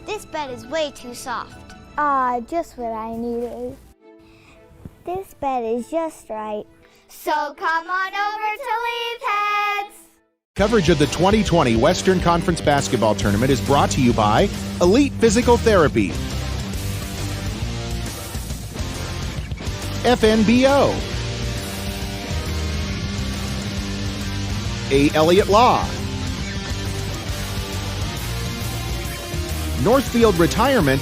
This bed is way too soft. Just what I needed. This bed is just right. So come on over to Leeds Heads. Coverage of the 2020 Western Conference Basketball Tournament is brought to you by Elite Physical Therapy, FNBO, A. Elliott Law, Northfield Retirement,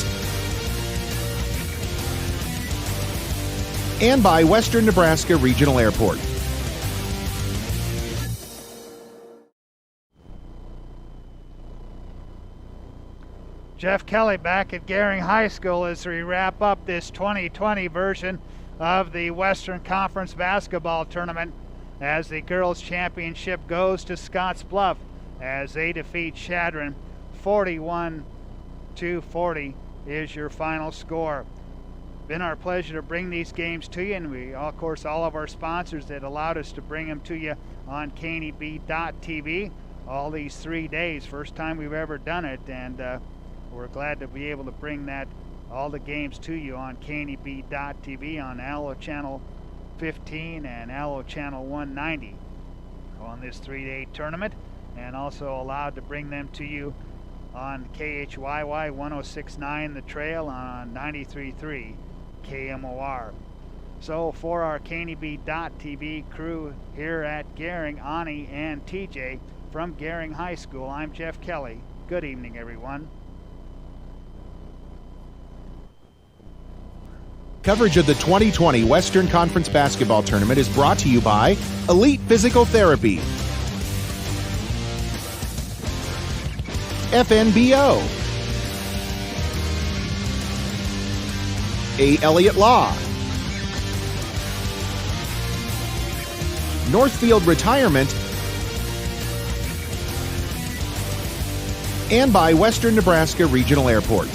and by Western Nebraska Regional Airport. Jeff Kelly back at Gering High School as we wrap up this 2020 version of the Western Conference Basketball Tournament as the girls' championship goes to Scottsbluff as they defeat Chadron. 41-40 is your final score. Been our pleasure to bring these games to you, and we, of course, all of our sponsors that allowed us to bring them to you on KNEB.TV all these 3 days. First time we've ever done it, and we're glad to be able to bring all the games to you on KNEB.TV on Allo Channel 15 and Allo Channel 190 on this 3-day tournament, and also allowed to bring them to you on KHYY 106.9 The Trail on 93.3 KMOR. So for our KNEB.TV crew here at Gering, Ani and TJ from Gering High School, I'm Jeff Kelly. Good evening, everyone. Coverage of the 2020 Western Conference Basketball Tournament is brought to you by Elite Physical Therapy, FNBO, A. Elliott Law, Northfield Retirement, and by Western Nebraska Regional Airport.